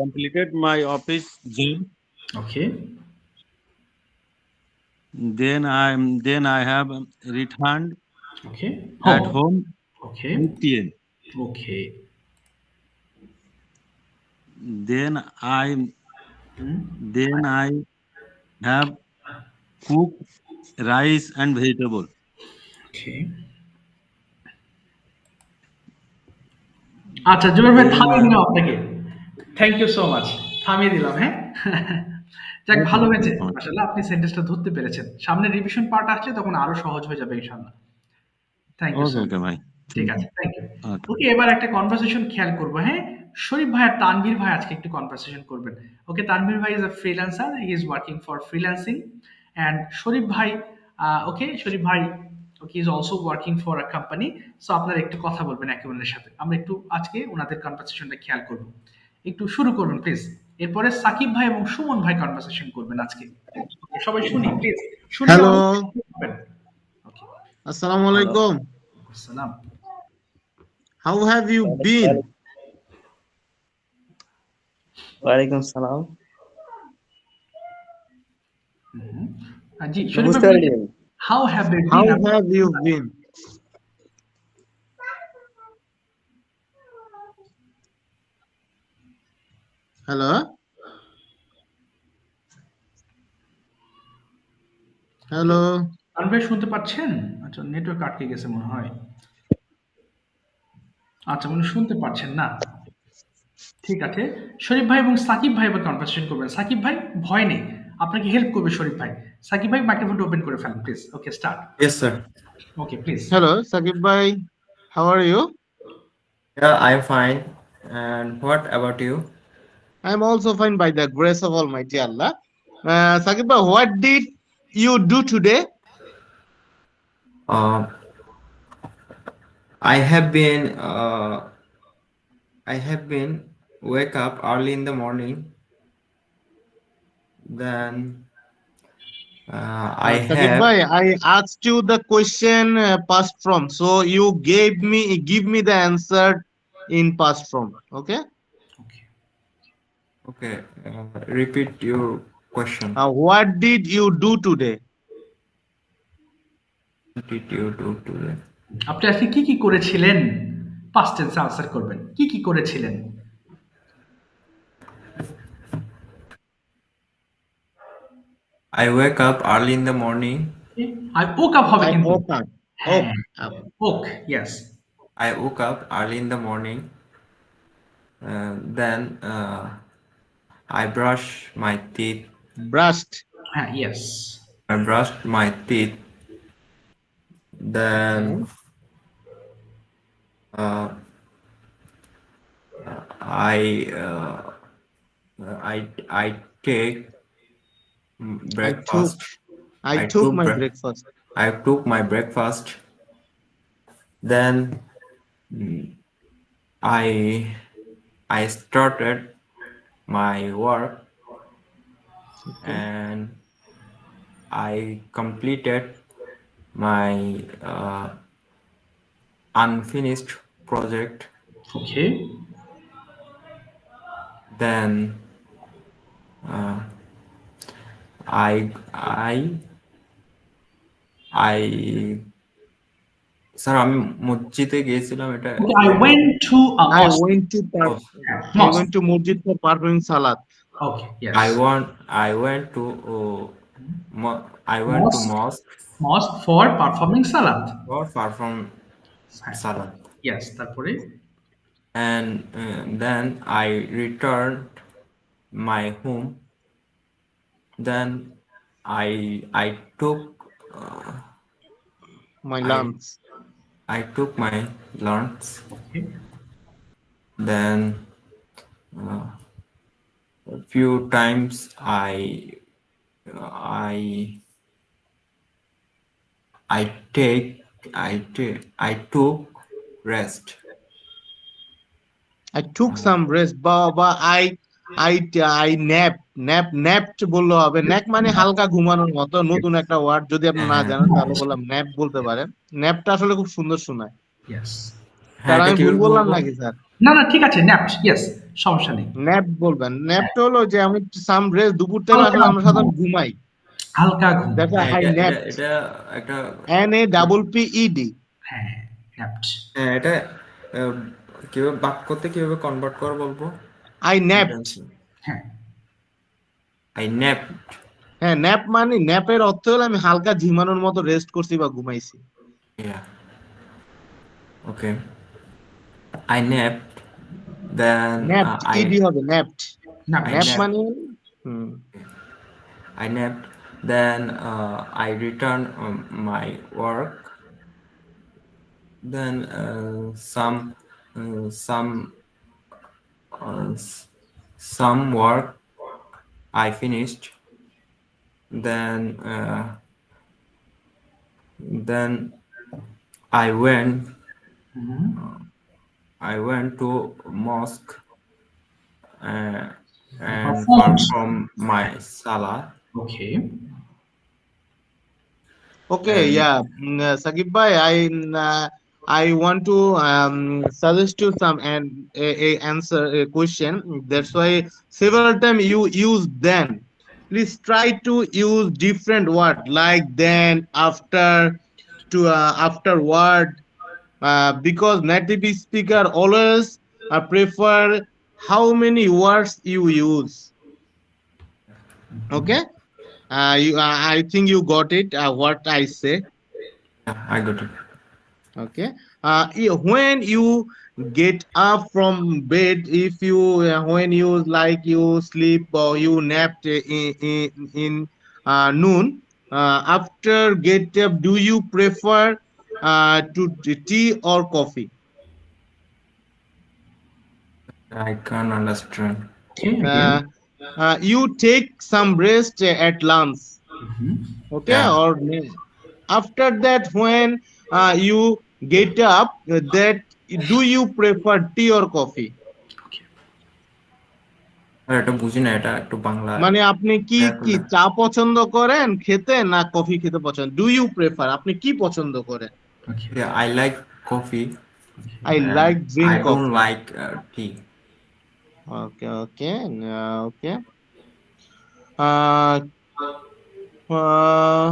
completed my office job. Okay, Then I have returned okay, at home okay 8 p.m. Okay, Then I have cooked rice and vegetable. ওকে। আচ্ছা জুবের ভাই, থামিয়ে দিলাম আপনাকে, thank you so much, থামিয়ে দিলাম, হ্যাঁ। যাক, ভালো হয়েছে মাশাআল্লাহ, আপনি সেন্টেন্সটা ধরতে পেরেছেন। সামনে রিভিশন পার্ট আসলে তখন আরো সহজ হয়ে যাবে ইনশাআল্লাহ। Thank you so much, Okay, ভাই। ঠিক আছে, থ্যাংক ইউ। Okay. ওকে, এবার একটা কনভারসেশন খেয়াল করবো, হ্যাঁ। শরীফ ভাই আর তানভীর ভাই আজকে একটু কনভারসেশন করবেন। ওকে, তানভীর ভাই is a freelancer, he is working for freelancing, and Sharif ভাই, ওকে, শরীফ ভাই okay is also working for a company. So আপনারা একটু কথা বলবেন একে অন্যের সাথে, আমরা একটু আজকে ওনাদের কনভারসেশনটা খেয়াল করব। একটু শুরু করবেন প্লিজ, এরপরে সাকিব ভাই এবং সুমন ভাই কনভারসেশন করবেন আজকে। Okay, সবাই শুনি প্লিজ, শুনি। Hello. Okay, Assalamu Hello. alaikum. Salam. How have you been? Walaikum salam. জি শরীফ ভাই বুঝতে বলেন, পারিনি। how have you How been? have you been? Hello? Hello? আনন্দ ভাই শুনতে পাচ্ছেন? আচ্ছা নেটওয়ার্ক আটকে গেছে মনে হয়। আচ্ছা মনে হয় শুনতে পাচ্ছেন না। ঠিক আছে, শরীফ ভাই এবং সাকিব ভাই এবার কনভারসেশন করবেন। সাকিব ভাই ভয় নেই, আপনাকে হেল্প করবে শরীফ ভাই। সাকিব ভাই মাইক্রোফোনটা ওপেন করে ফেলেন please. Okay start. Yes, sir. Okay please. Hello, Sakib bhai. How are you? Yeah, I'm fine. And what about you? I'm also fine by the grace of Almighty Allah. Sakib bhai, what did you do today? Uh, I have been wake up early in the morning. Then I Sakib have bhai, I asked you the question past form, so you give me the answer in past form. Okay? okay. Repeat your question. What did you do today? What did you do today? আপনি আজকে কি কি করেছিলেন? Past টেন্সে answer করবেন। কি কি করেছিলেন? I wake up early in the morning. I woke up হবে I কিন্তু। woke up. হ্যাঁ, Up. woke, yes. I woke up early in the morning. Then I brush my teeth. Brushed. হ্যাঁ, yes. I brushed my teeth. Then I take breakfast. I took my bre- breakfast. I took my breakfast. Then I started my work and I completed my unfinished project. Okay. Then I sir আমি মসজিদে গিয়েছিলাম এটা Okay, I went to a I mosque. went to Mosque. Masjid for performing salat. Okay, yes. I went to mosque Mosque for performing salat. or perform salat. Yes, তারপরে And then I returned my home. Then I took My lunch. I took my lunch. okay. Then a few times I took rest. I took some rest, but I napped বললো হবে। Nap মানে হালকা ঘুমানোর মতো, নতুন একটা word, যদি আপনি না জানেন তাহলে বললাম ন্যাপ বলতে পারেন। ন্যাপটা আসলে খুব সুন্দর শোনায়। Yes. স্যার আমি ভুল বললাম নাকি স্যার? না না ঠিক আছে, ন্যাপ, ইয়েস, সমস্যা নেই। ন্যাপ বলবেন। ন্যাপটা হলো যে আমি সাম রেস্ট, দুপুর থেকে আসলে আমরা সাধারণত ঘুমাই, হালকা ঘুম। দেখা হাই ন্যাপ, এটা একটা NAPPED। হ্যাঁ, ন্যাপড। হ্যাঁ, এটা কিভাবে বাক্যতে কিভাবে কনভার্ট করে বলবো? I napped। হ্যাঁ, I napped. হ্যাঁ, ন্যাপ মানে ন্যাপের অর্থ হলো আমি হালকা ঝিমানোর মতো রেস্ট করছি বা ঘুমাইছি। Yeah. Okay. I napped. Then napped ED হবে napped। ন্যাপ ন্যাপ মানে I napped. Then I returned my work. Then some work I finished. Then I went to mosque and perform my salah. Okay. Okay, And yeah, Sakib bhai, I want to suggest you some and a answer a question. That's why several times you use then. Please try to use different word like then, after, to afterward, because native speaker always prefer how many words you use. Okay, I think you got it. What I say. yeah, I got it. Okay. When you get up from bed, if you when you like you sleep or you napped in noon, after get up, do you prefer to tea or coffee? I can't understand. Okay, Uh, again. you take some rest at lunch. Okay, Yeah, or after that, when you get up, that do you prefer tea or coffee? Okay. আর এটা বুঝি না, এটা একটু বাংলা মানে আপনি কি ইয়া কি করলে। চা পছন্দ করেন খেতে না কফি খেতে পছন্দ, ডু ইউ প্রেফার, আপনি কি পছন্দ করেন? Okay. Yeah, I like coffee Okay. I and like drink I don't coffee. like tea. Okay okay okay uh, uh,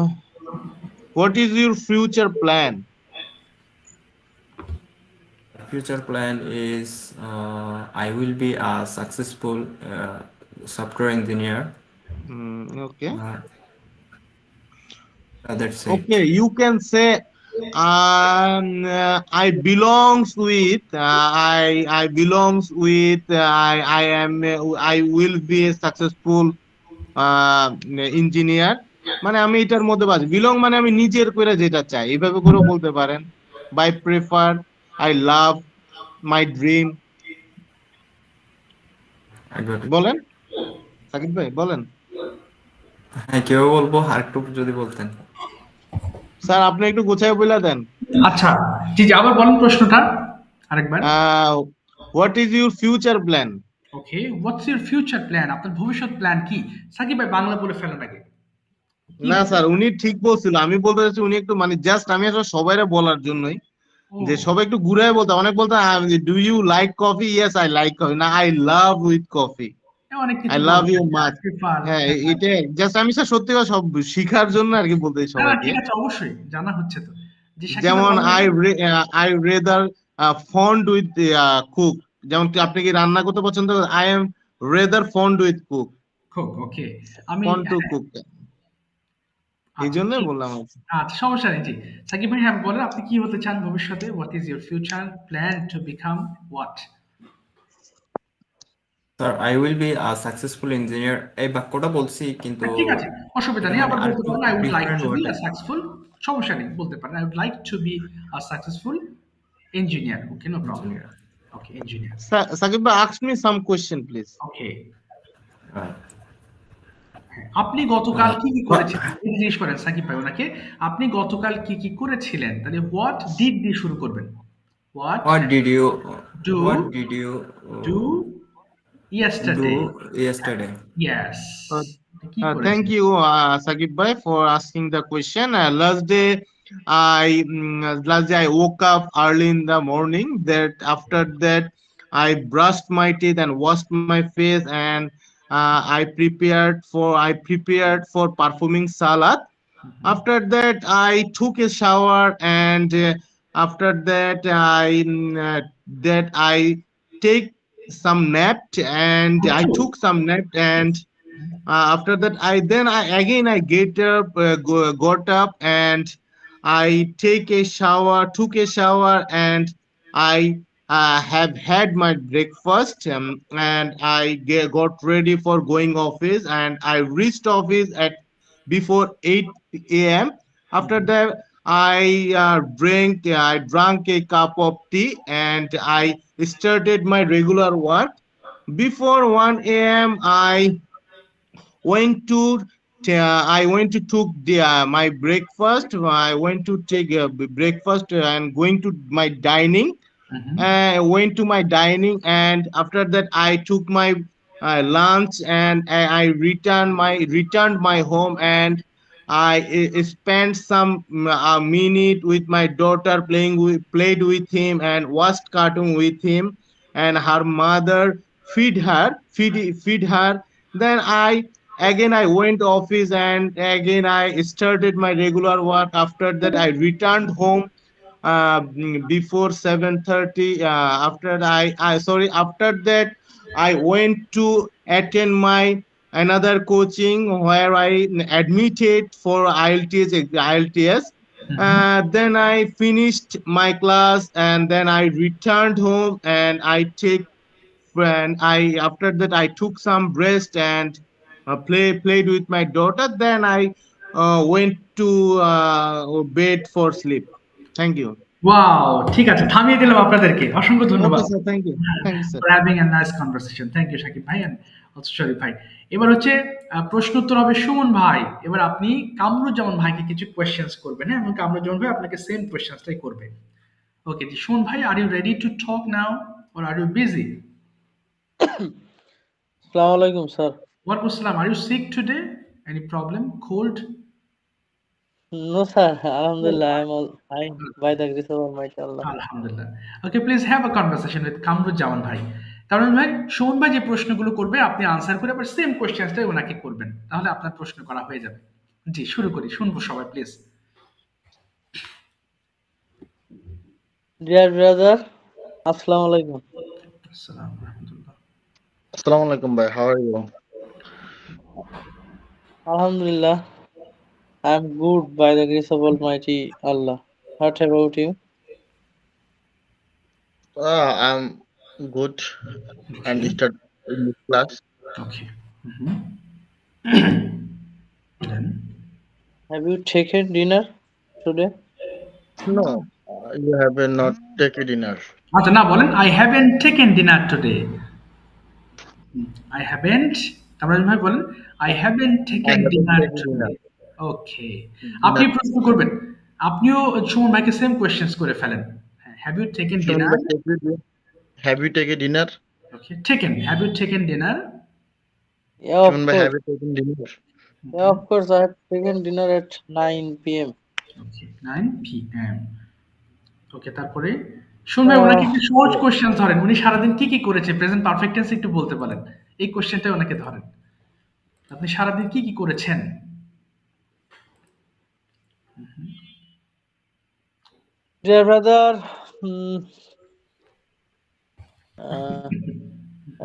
what is your future plan? Future plan is I will be a successful software engineer. Okay, Uh, that's it. okay, you can say I belongs with I belongs with I am I will be a successful engineer, মানে আমি এটার মধ্যে বাজ belong, মানে আমি নিজের করে যেটা চাই এইভাবে করেও বলতে পারেন। By prefer, I love, my dream. I got it. বলেন সাকিব ভাই বলেন। হ্যাঁ, কিভাবে বলবো আর একটু যদি বলতেন। স্যার আপনি একটু গোছায় বলে দেন। আচ্ছা, জি জি, আবার বলেন প্রশ্নটা আরেকবার। What is your future plan? Okay, what's your future plan? আপনার ভবিষ্যৎ প্ল্যান কি? সাকিব ভাই বাংলা বলে ফেলেন আগে। কি না হবে? স্যার, উনি ঠিক বলছিল, আমি বলতে চাচ্ছি উনি একটু মানে জাস্ট আমি আসলে সবাইরে বলার জন্যই ও, যে সবাই একটু ঘুরায় বলতে, অনেক বলতে do you like coffee, yes I like coffee, না আই লাভ উইথ কফি, অনেক আই কিছু লাভ বলবেন। You much. প্রেফার। হ্যাঁ, এটা জাস্ট আমি স্যার সত্যি কথা সব শিখার জন্য আর কি বলতে না, না, সবাইকে। ঠিক আছে, অবশ্যই জানা হচ্ছে তো। জি, সাকিব ভাই যেমন বলেন। I rather fond with cook, যেমন আপনি কি রান্না করতে পছন্দ করেন? I am rather fond with cook, খুব ওকে। আমি ফন্ড টু হ্যাঁ, কুক, এই আচ্ছা জন্যই ঠিক। বললাম আর কি। আচ্ছা, সমস্যা নেই। জি, সাকিব ভাই হ্যাঁ বলেন, আপনি কি হতে চান ভবিষ্যতে? What is your future plan to become what? Sir, I will be a successful engineer, এই বাক্যটা বলছি কিন্তু ঠিক আছে, অসুবিধা এটা নেই, মানে আবার বলতে আরেকটু পারেন I would like different to be ওয়ার্ডে। A successful. সমস্যা নেই, বলতে পারেন I would like to be a successful engineer. Okay, no problem. Engineer. Okay, engineer. Sakib ভাই, ask me some question please. Okay, আপনি গতকাল কি কি করেছিলেন এটা জিজ্ঞেস করেন সাকিব ভাই ওনাকে। আপনি গতকাল কি কি করেছিলেন, তাহলে হোয়াট ডিড দিয়ে শুরু করবেন। What What did you do what did you do do yesterday? yesterday? Yes, কি Thank করেছেন? you, Sakib bhai, for asking the question. Last day I woke up early in the morning. That after that, I brushed my teeth and washed my face, and I prepared for performing salat. After that, I took a shower, and after that, I take some nap, and I took some nap, and after that I get up, got up, and I took a shower, and I have had my breakfast, and got ready for going office, and I reached office at before 8 a.m. After that, I drank a cup of tea, and I started my regular work. Before 1 a.m., went to I went to took my breakfast. I went to take breakfast and going to my dining. Went to my dining, and after that I took my lunch, and I returned my home, and I spent some minute with my daughter played with him and watched cartoon with him, and her mother feed her. Then I went office and again I started my regular work. After that, I returned home before 7:30. After that I went to attend my another coaching where I admitted for IELTS. Mhm. Then I finished my class and then I returned home and I after that I took some rest and played with my daughter. Then I went to bed for sleep. Thank you. Wow! ঠিক আছে, থামিয়ে দিলাম আপনাদেরকে। অসংখ্য Okay, ধন্যবাদ। sir. Thank you. Thank you, sir. For having a nice conversation. Thank you Shakib ভাই and also শরীফ ভাই। এবার হচ্ছে প্রশ্ন উত্তর হবে সুমন ভাই। এবার আপনি কামরুজ্জামান ভাইকে কিছু কোয়েশ্চেনস করবেন, হ্যাঁ? এবং কামরুজ্জামান ভাই আপনাকে সেম কোয়েশ্চেনসটাই করবে। ওকে, জি সুমন ভাই, are you ready to talk now or are you busy? Assalamu alaikum, sir. Walaikum assalam. Are you sick today? Any problem? Cold? No, sir. Alhamdulillah, I am all fine by the grace of Almighty Allah. আলহামদুলিল্লাহ। Okay, please have a conversation with Kamruzzaman ভাই। কামরুজ্জামান ভাই, সুমন ভাই যে প্রশ্নগুলো করবে আপনি answer করে আবার সেম কোয়েশ্চেনসটাই ওনাকে করবেন। তাহলে আপনার প্রশ্ন করা হয়ে যাবে। জি, শুরু করি। শুনবো সবাই please. Dear brother, Assalamu alaikum. আসসালামু রাহমাতুল্লাহ। Assalamu alaikum, bhai. How are you? Alhamdulillah, I am good by the grace of Almighty Allah. What about you? I'm good and start in this class. Okay. Then Have you taken dinner today? No, you have not taken dinner. আচ্ছা, না বলেন I haven't taken dinner today. I haven't, Kamruzzaman ভাই বলেন I haven't I taken haven't dinner taken dinner. today. ওকে। আপনি প্রশ্ন করবেন। আপনিও সুমন ভাইকে সেম কোয়েশ্চেনস করে ফেলেন। হ্যাঁ, have you taken Shun, dinner? have you taken dinner? Okay, taken. Have you taken dinner? Yeah, of Shun, bhai, have course. you taken dinner? Yeah, of course. I have taken dinner at 9 p.m. Okay, 9 p.m. ওকে, তারপরে শুন ভাই ওনাকে একটু সহজ question ধরেন। উনি সারাদিন কি কি করেছে? প্রেজেন্ট পারফেক্ট টেন্স একটু বলতে পারেন। এই কোশ্চেনটাই ওনাকে ধরেন। আপনি সারাদিন কি কি করেছেন? Dear brother, hmm, uh,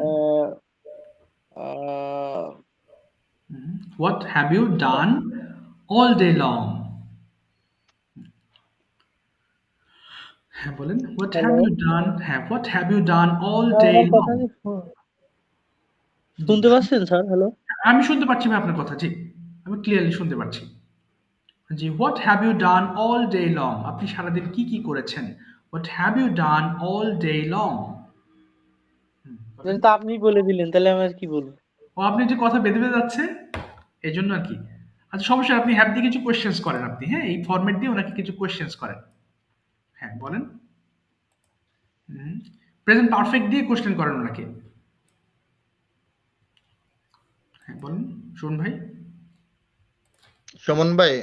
uh, uh, What have you done all day long? হ্যাঁ বলেন, what have hello. you done? হ্যাঁ, what have you done all day আমার কথা long? কি শুনতে পাচ্ছেন স্যার? হ্যালো। আমি শুনতে পাচ্ছি ভাই আপনার কথা, জি। আমি ক্লিয়ারলি শুনতে পাচ্ছি। জি, what have you done all day long? আপনি সারাদিন কি কি করেছেন? What have you done all day long? তো আপনি বলে দিলেন, তাহলে আমি আর কি বলবো? ও, আপনি যে কথা বেঁধে বেঁধে যাচ্ছে এই জন্য আর কি। আচ্ছা, সমস্যা নেই, আপনি হ্যাভ দিয়ে কিছু কোয়েশ্চেন্স করেন আপনি, হ্যাঁ? এই ফরম্যাট দিয়ে ওনাকে কিছু কোয়েশ্চেন্স করেন। হ্যাঁ, বলেন। প্রেজেন্ট পারফেক্ট দিয়ে কোয়েশ্চেন করেন ওনাকে। হ্যাঁ, বলেন শুন ভাই। Shaman bhai,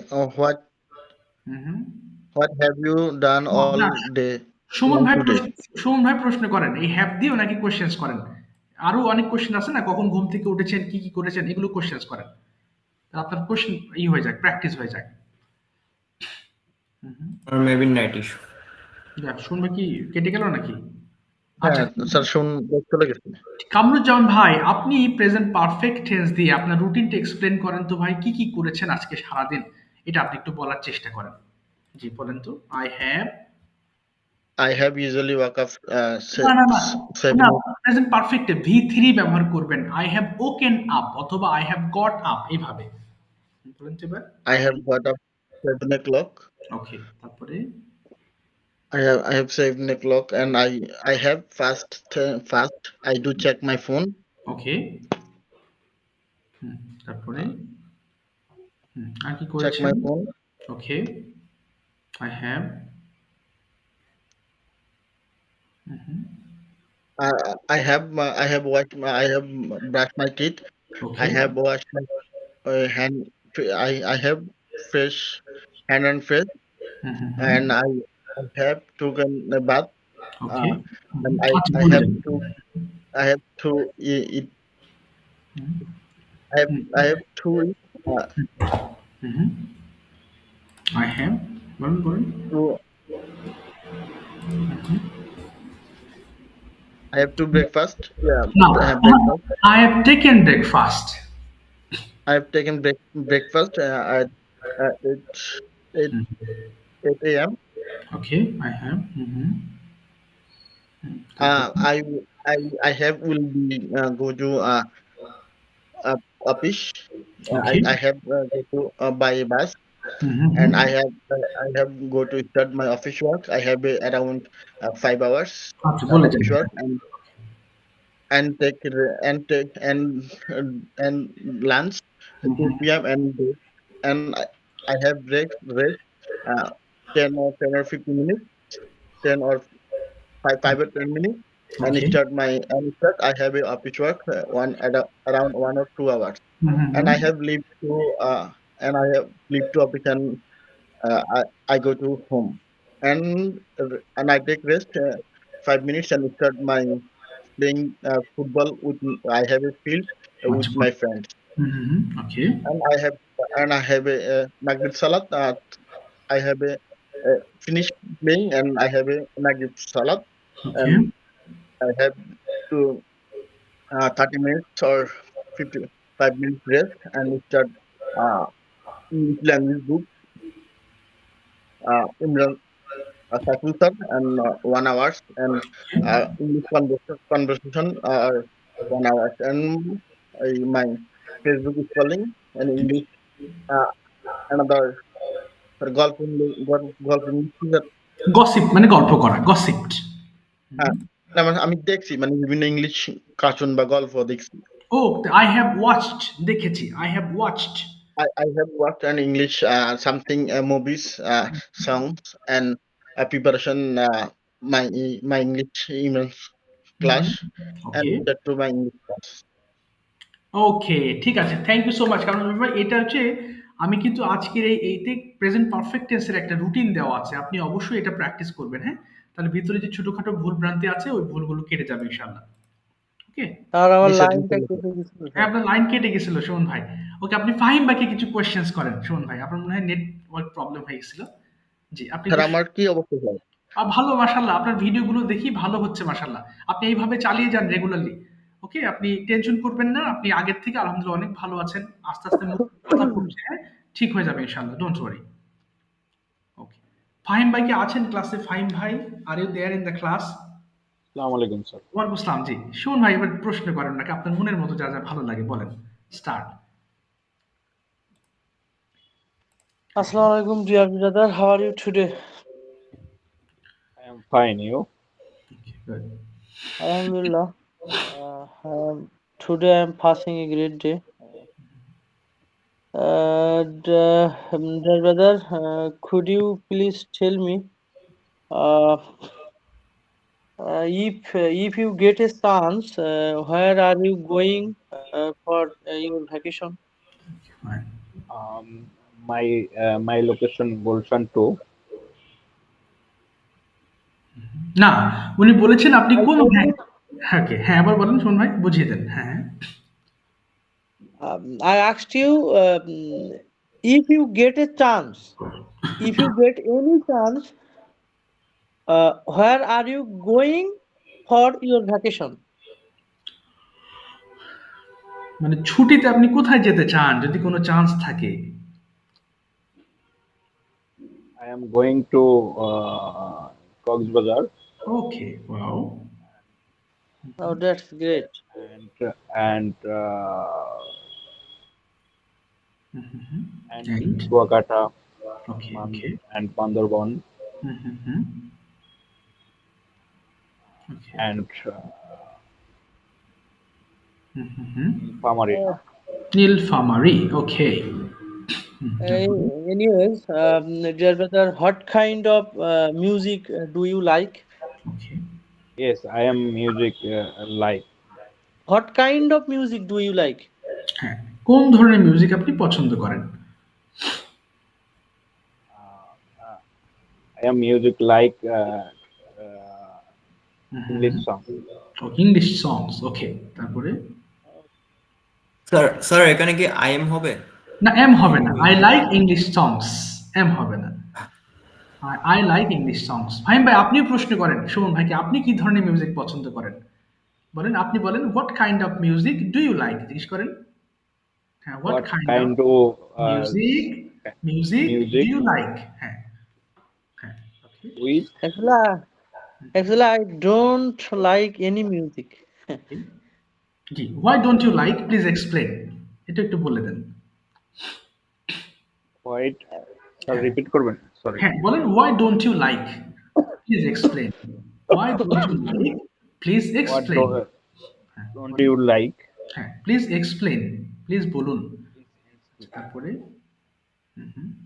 what have you done all না, day সুমন long ভাই today? সুমন ভাই প্রশ্ন করেন, এই হ্যাভ দিয়ে ওনাকে কোয়েশ্চেন্স করেন। আরো অনেক কোয়েশ্চেন আছে না, কখন ঘুম থেকে উঠেছেন, কি কি করেছেন, এগুলো কোয়েশ্চেন্স করেন। তাহলে আপনার কোয়েশ্চেন হয়ে যায়, প্র্যাকটিস হয়ে যায়। or maybe net issue. যাক, শুনবে কি কেটে গেল নাকি? আচ্ছা, হ্যাঁ স্যার, শুন চলে গেছে। কামরুজ্জামান ভাই, আপনি প্রেজেন্ট পারফেক্ট টেন্স দিয়ে আপনার রুটিনটা এক্সপ্লেন করেন তো ভাই, কি কি করেছেন আজকে সারাদিন, এটা আপনি একটু বলার চেষ্টা করেন। জি, বলেন তো। I have usually wake up না না না 7. না, প্রেজেন্ট পারফেক্টে V3 ব্যবহার করবেন। আই হ্যাভ ওকেন আপ অথবা আই হ্যাভ গট আপ, এইভাবে বলেন তো এবার। I have got up 7 o'clock. ওকে, তারপরে I have 7 o'clock and I have fast. I do check my phone. ওকে, তারপরে আর কি Check করেছেন? my phone. Okay, I have I have brushed my teeth. Okay, I have washed my hand. I have fresh hand and face, and I have taken a bath, okay, and আচ্ছা I বলে have যান। to eat. I have to eat. I have, বলুন বলুন। To I have to breakfast. Yeah, না, I have breakfast. I have taken breakfast. I have taken breakfast at 8 8 a.m. Okay, I have. Uh, I I have will be go to office. Okay, I have go to by bus, and I have go to start my office work. I have around 5 hours আচ্ছা বলে যান। office work, and take and lunch 2 p.m. and I have rest 10 or 15 minutes, 10 or 5 or 10 minutes, and okay, start. I have a office work around 1 or 2 hours, and I have leave to office, and I go to home, and I take rest 5 minutes and start my playing football with. I have a field with আচ্ছা, my friends, okay, and I have a Maghrib Salat. I have a finish playing, and I have a Maghrib Salat, okay, and I have to 30 minutes or 55 minutes rest, and start English language book, Imran Sakul sir, and 1 hours, and English conversation 1 hour, and my Facebook scrolling, and English uh, another golf English. Gossip মানে গল্প করা, গসিপড। না, মানে আমি দেখছি, মানে বিভিন্ন English cartoon বা গল্প দেখছি। ও, আই হ্যাভ ওয়াচড, দেখেছি, I have watched. I have watched an English something movies, songs, and preparation my English email class, and okay, that to my English class. ওকে, ঠিক আছে, থ্যাংক ইউ সো মাচ। কারণ ব্যাপার এটা হচ্ছে, আমি কিন্তু আজকের এইতে প্রেজেন্ট পারফেক্ট টেন্সের একটা রুটিন দেওয়া আছে, আপনি অবশ্যই এটা প্র্যাকটিস করবেন। হ্যাঁ, তাহলে ভিতরে যে ছোটখাটো ভুল ভ্রান্তি আছে ওই ভুলগুলো কেটে যাবে ইনশাআল্লাহ। ওকে, আর আমার জি স্যার, লাইনটা কেটে গেছিল হ্যাঁ স্যার। আপনার লাইন কেটে গেছিল সুমন ভাই। ওকে, আপনি ফাহিম ভাইকে কিছু কোয়েশ্চেন্স করেন। সুমন ভাই, আপনার মনে হয় নেটওয়ার্ক প্রবলেম হয়ে গেছিল। জি, আপনি স্যার আমার কি অবস্থা স্যার? ভালো, মাশাল্লাহ, আপনার ভিডিওগুলো দেখি ভালো হচ্ছে, মাশাল্লাহ। আপনি এইভাবে চালিয়ে যান রেগুলারলি। ওকে, আপনি টেনশন করবেন না, আপনি আগের থেকে আলহামদুলিল্লাহ অনেক ভালো আছেন। আস্তে আস্তে মুখ কথা পড়ছে, হ্যাঁ, ঠিক হয়ে যাবে ইনশাআল্লাহ, ডোন্ট ওয়ারি। ওকে, ফাহিম ভাই কি আছেন ক্লাসে? ফাহিম ভাই, are you there in the class? আসসালামু আলাইকুম স্যার। ওয়ালাইকুম আসসালাম। জি, সুমন ভাই, এবার প্রশ্ন করেন নাকি আপনার মনের মতো যা যা ভালো লাগে বলেন, start. Assalamu alaikum, dear brother. How are you today? I am fine. You? Alhamdulillah. Today I am passing a great day. Dear brother, could you please tell me if you get a chance, where are you going for your vacation? My location Gulshan 2. না, উনি বলেছেন আপনি I কোন told ভাই। you, ওকে, হ্যাঁ আবার বলেন সুমন ভাই, বুঝিয়ে দেন। হ্যাঁ, I asked you if you get a chance, if you get any chance, where are you going for your vacation? মানে ছুটিতে আপনি কোথায় যেতে চান যদি কোনো চান্স থাকে? I am going to Cox's Bazar, okay, wow, Oh, that's great. and And? Kuakata okay, okay, and Bandarban okay, and Pamari. Nilphamari, okay. Anyways, dear brother, what kind of music do you like? Okay, Yes, I am music like. What kind of music do you like? হ্যাঁ, কোন ধরনের music আপনি পছন্দ করেন? am music like English Mhm. song. Oh, English songs. Okay. তারপরে sir এখানে কি I am হবে? না এম হবে না। I like English songs. এম হবে না। I like English songs. Fahim ভাই আপনিও প্রশ্ন করেন সুমন ভাইকে আপনি কি ধরনের মিউজিক পছন্দ করেন? বলেন আপনি বলেন what kind of music do you like? জিজ্ঞেস করেন। হ্যাঁ what What kind of kind of music music do music you like? হ্যাঁ হ্যাঁ ওকে with Actually, I don't like any music. G why don't you like? Please explain. এটা একটু বলে দেন। white হ্যাঁ repeat করবেন sorry. হ্যাঁ বলেন why don't you like? Please explain. Why don't you like? Please What explain. হ্যাঁ don't বলেন। you like? হ্যাঁ প্লিজ এক্সপ্লেন প্লিজ বলুন তারপরে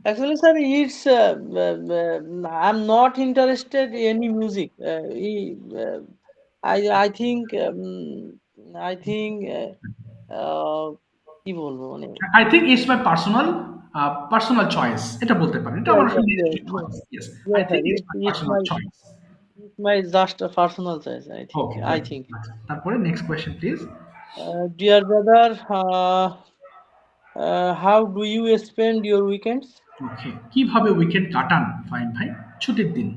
Actually, sir, it's I'm not interested in any music. I think কি বলবো মানে I think it's my personal choice এটা বলতে পারেন এটা yeah, আমার yeah, yeah, choice yes I yeah, sir. Think it's my It's personal my choice it's my just a personal choice. Okay I think. তারপরে next question please Dear brother, how do you spend your weekends? ওকে কিভাবে weekend কাটান fine ভাই ছুটির দিন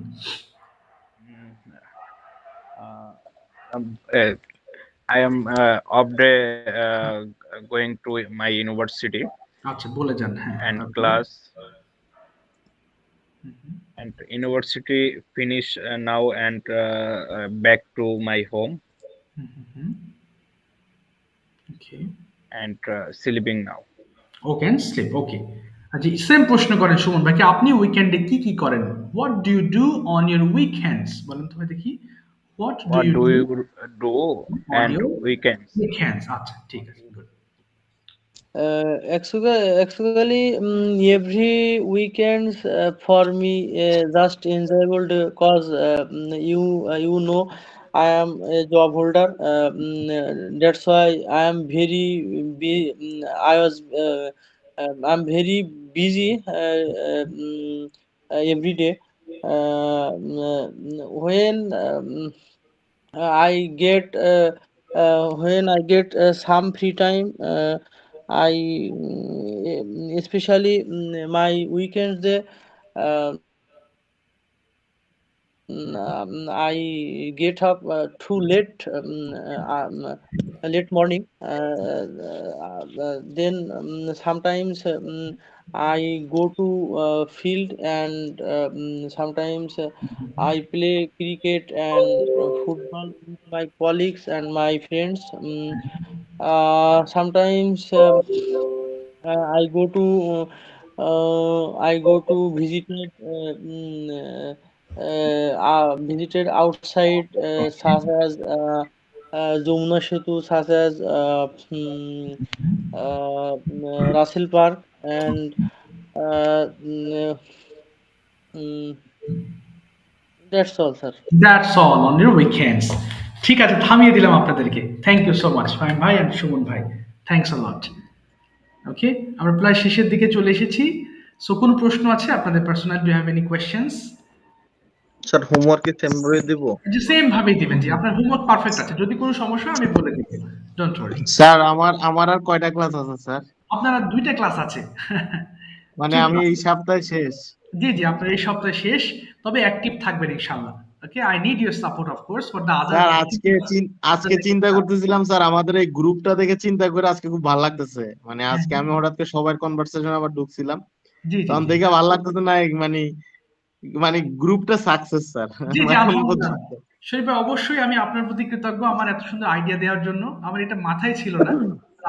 I am off day going to my university আচ্ছা বলে যান হ্যাঁ and তারপরে class and university finish now and back to my home okay and sleeping now. Okay and sleep okay জি সেম প্রশ্ন করেন সুমন ভাই কি আপনি উইকেন্ডে কি কি করেন what do you do on your weekends বলেন তো ভাই দেখি what do What you do do you do on and your weekends? weekends আচ্ছা ঠিক আছে good Actually, every weekends for me just enjoyable because you know I am a job holder. That's why I am very I was I'm very busy every day. When I get when I get some free time. I especially my weekends day I get up too late late morning then sometimes I go to field and sometimes I play cricket and football with my colleagues and my friends sometimes I go to visited outside such as Jamuna Setu, such as Russell Park, and uh, mm, mm, that's all, sir. That's all on your weekends ঠিক আছে থামিয়ে দিলাম আপনাদেরকে thank you so much fine ভাই and Suman ভাই thanks আ লট ওকে আমরা প্রায় শেষের দিকে চলে এসেছি সো কোন প্রশ্ন আছে আপনাদের personal do have any questions sir homework কি সেম ভাবে দিব যে সেম ভাবেই দিবেন জি আপনার হোমওয়ার্ক পারফেক্ট আছে যদি কোনো সমস্যা হয় আমি বলে দিব ডোন্ট ওয়ারি স্যার আমার আর কয়টা ক্লাস আছে স্যার আপনার আর 2টা ক্লাস আছে মানে আমি এই সপ্তাহে শেষ জি জি আপনার এই সপ্তাহে শেষ তবে অ্যাক্টিভ থাকবেন ইনশাআল্লাহ okay I need your support of course for the other sir আজকে চিন্তা করতেছিলাম স্যার আমাদের এই গ্রুপটা দেখে চিন্তা করে আজকে খুব ভালো লাগতেছে মানে আজকে আমি হঠাৎ করে সবার কনভারসেশন আবার ঢুকছিলাম জি জি তখন দেখে ভালো লাগতেছে না মানে গ্রুপটা সাকসেস স্যার জি জি আলহামদুলিল্লাহ শরীফ ভাই অবশ্যই আমি আপনার প্রতি কৃতজ্ঞ আমার এত সুন্দর আইডিয়া দেওয়ার জন্য আমার এটা মাথায় ছিল না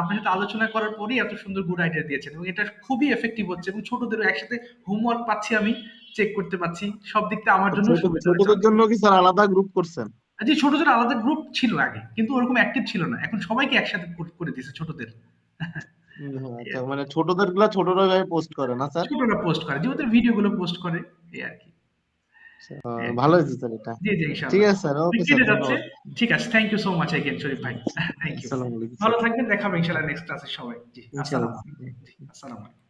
আপনার সাথে আলোচনা করার পরেই এত সুন্দর গুড আইডিয়া দিয়েছেন এবং এটা খুবই এফেক্টিভ হচ্ছে এবং ছোটদেরও একসাথে হোমওয়ার্ক পাচ্ছি আমি চেক করতে পাচ্ছি সব দিক থেকে আমার জন্য ছোটদের জন্য কি স্যার আলাদা গ্রুপ করছেন জি ছোটদের আলাদা গ্রুপ ছিল আগে কিন্তু ওরকম অ্যাক্টিভ ছিল না এখন সবাইকে একসাথে করে দিয়েছে ছোটদের আচ্ছা মানে ছোটরা ভাবে পোস্ট করে না স্যার ছোটরা পোস্ট করে যে ওদের ভিডিও গুলো পোস্ট করে এই আর কি ভালো হয়েছে স্যার এটা জি জি ইনশাআল্লাহ ঠিক আছে স্যার ওকে স্যার যাচ্ছে ঠিক আছে thank you so much again Sharif ভাই থ্যাংক ইউ আসসালামু আলাইকুম ভালো থাকবেন দেখা হবে ইনশাআল্লাহ নেক্সট ক্লাসে সবাই জি আসসালামু আলাইকুম আসসালামু আলাইকুম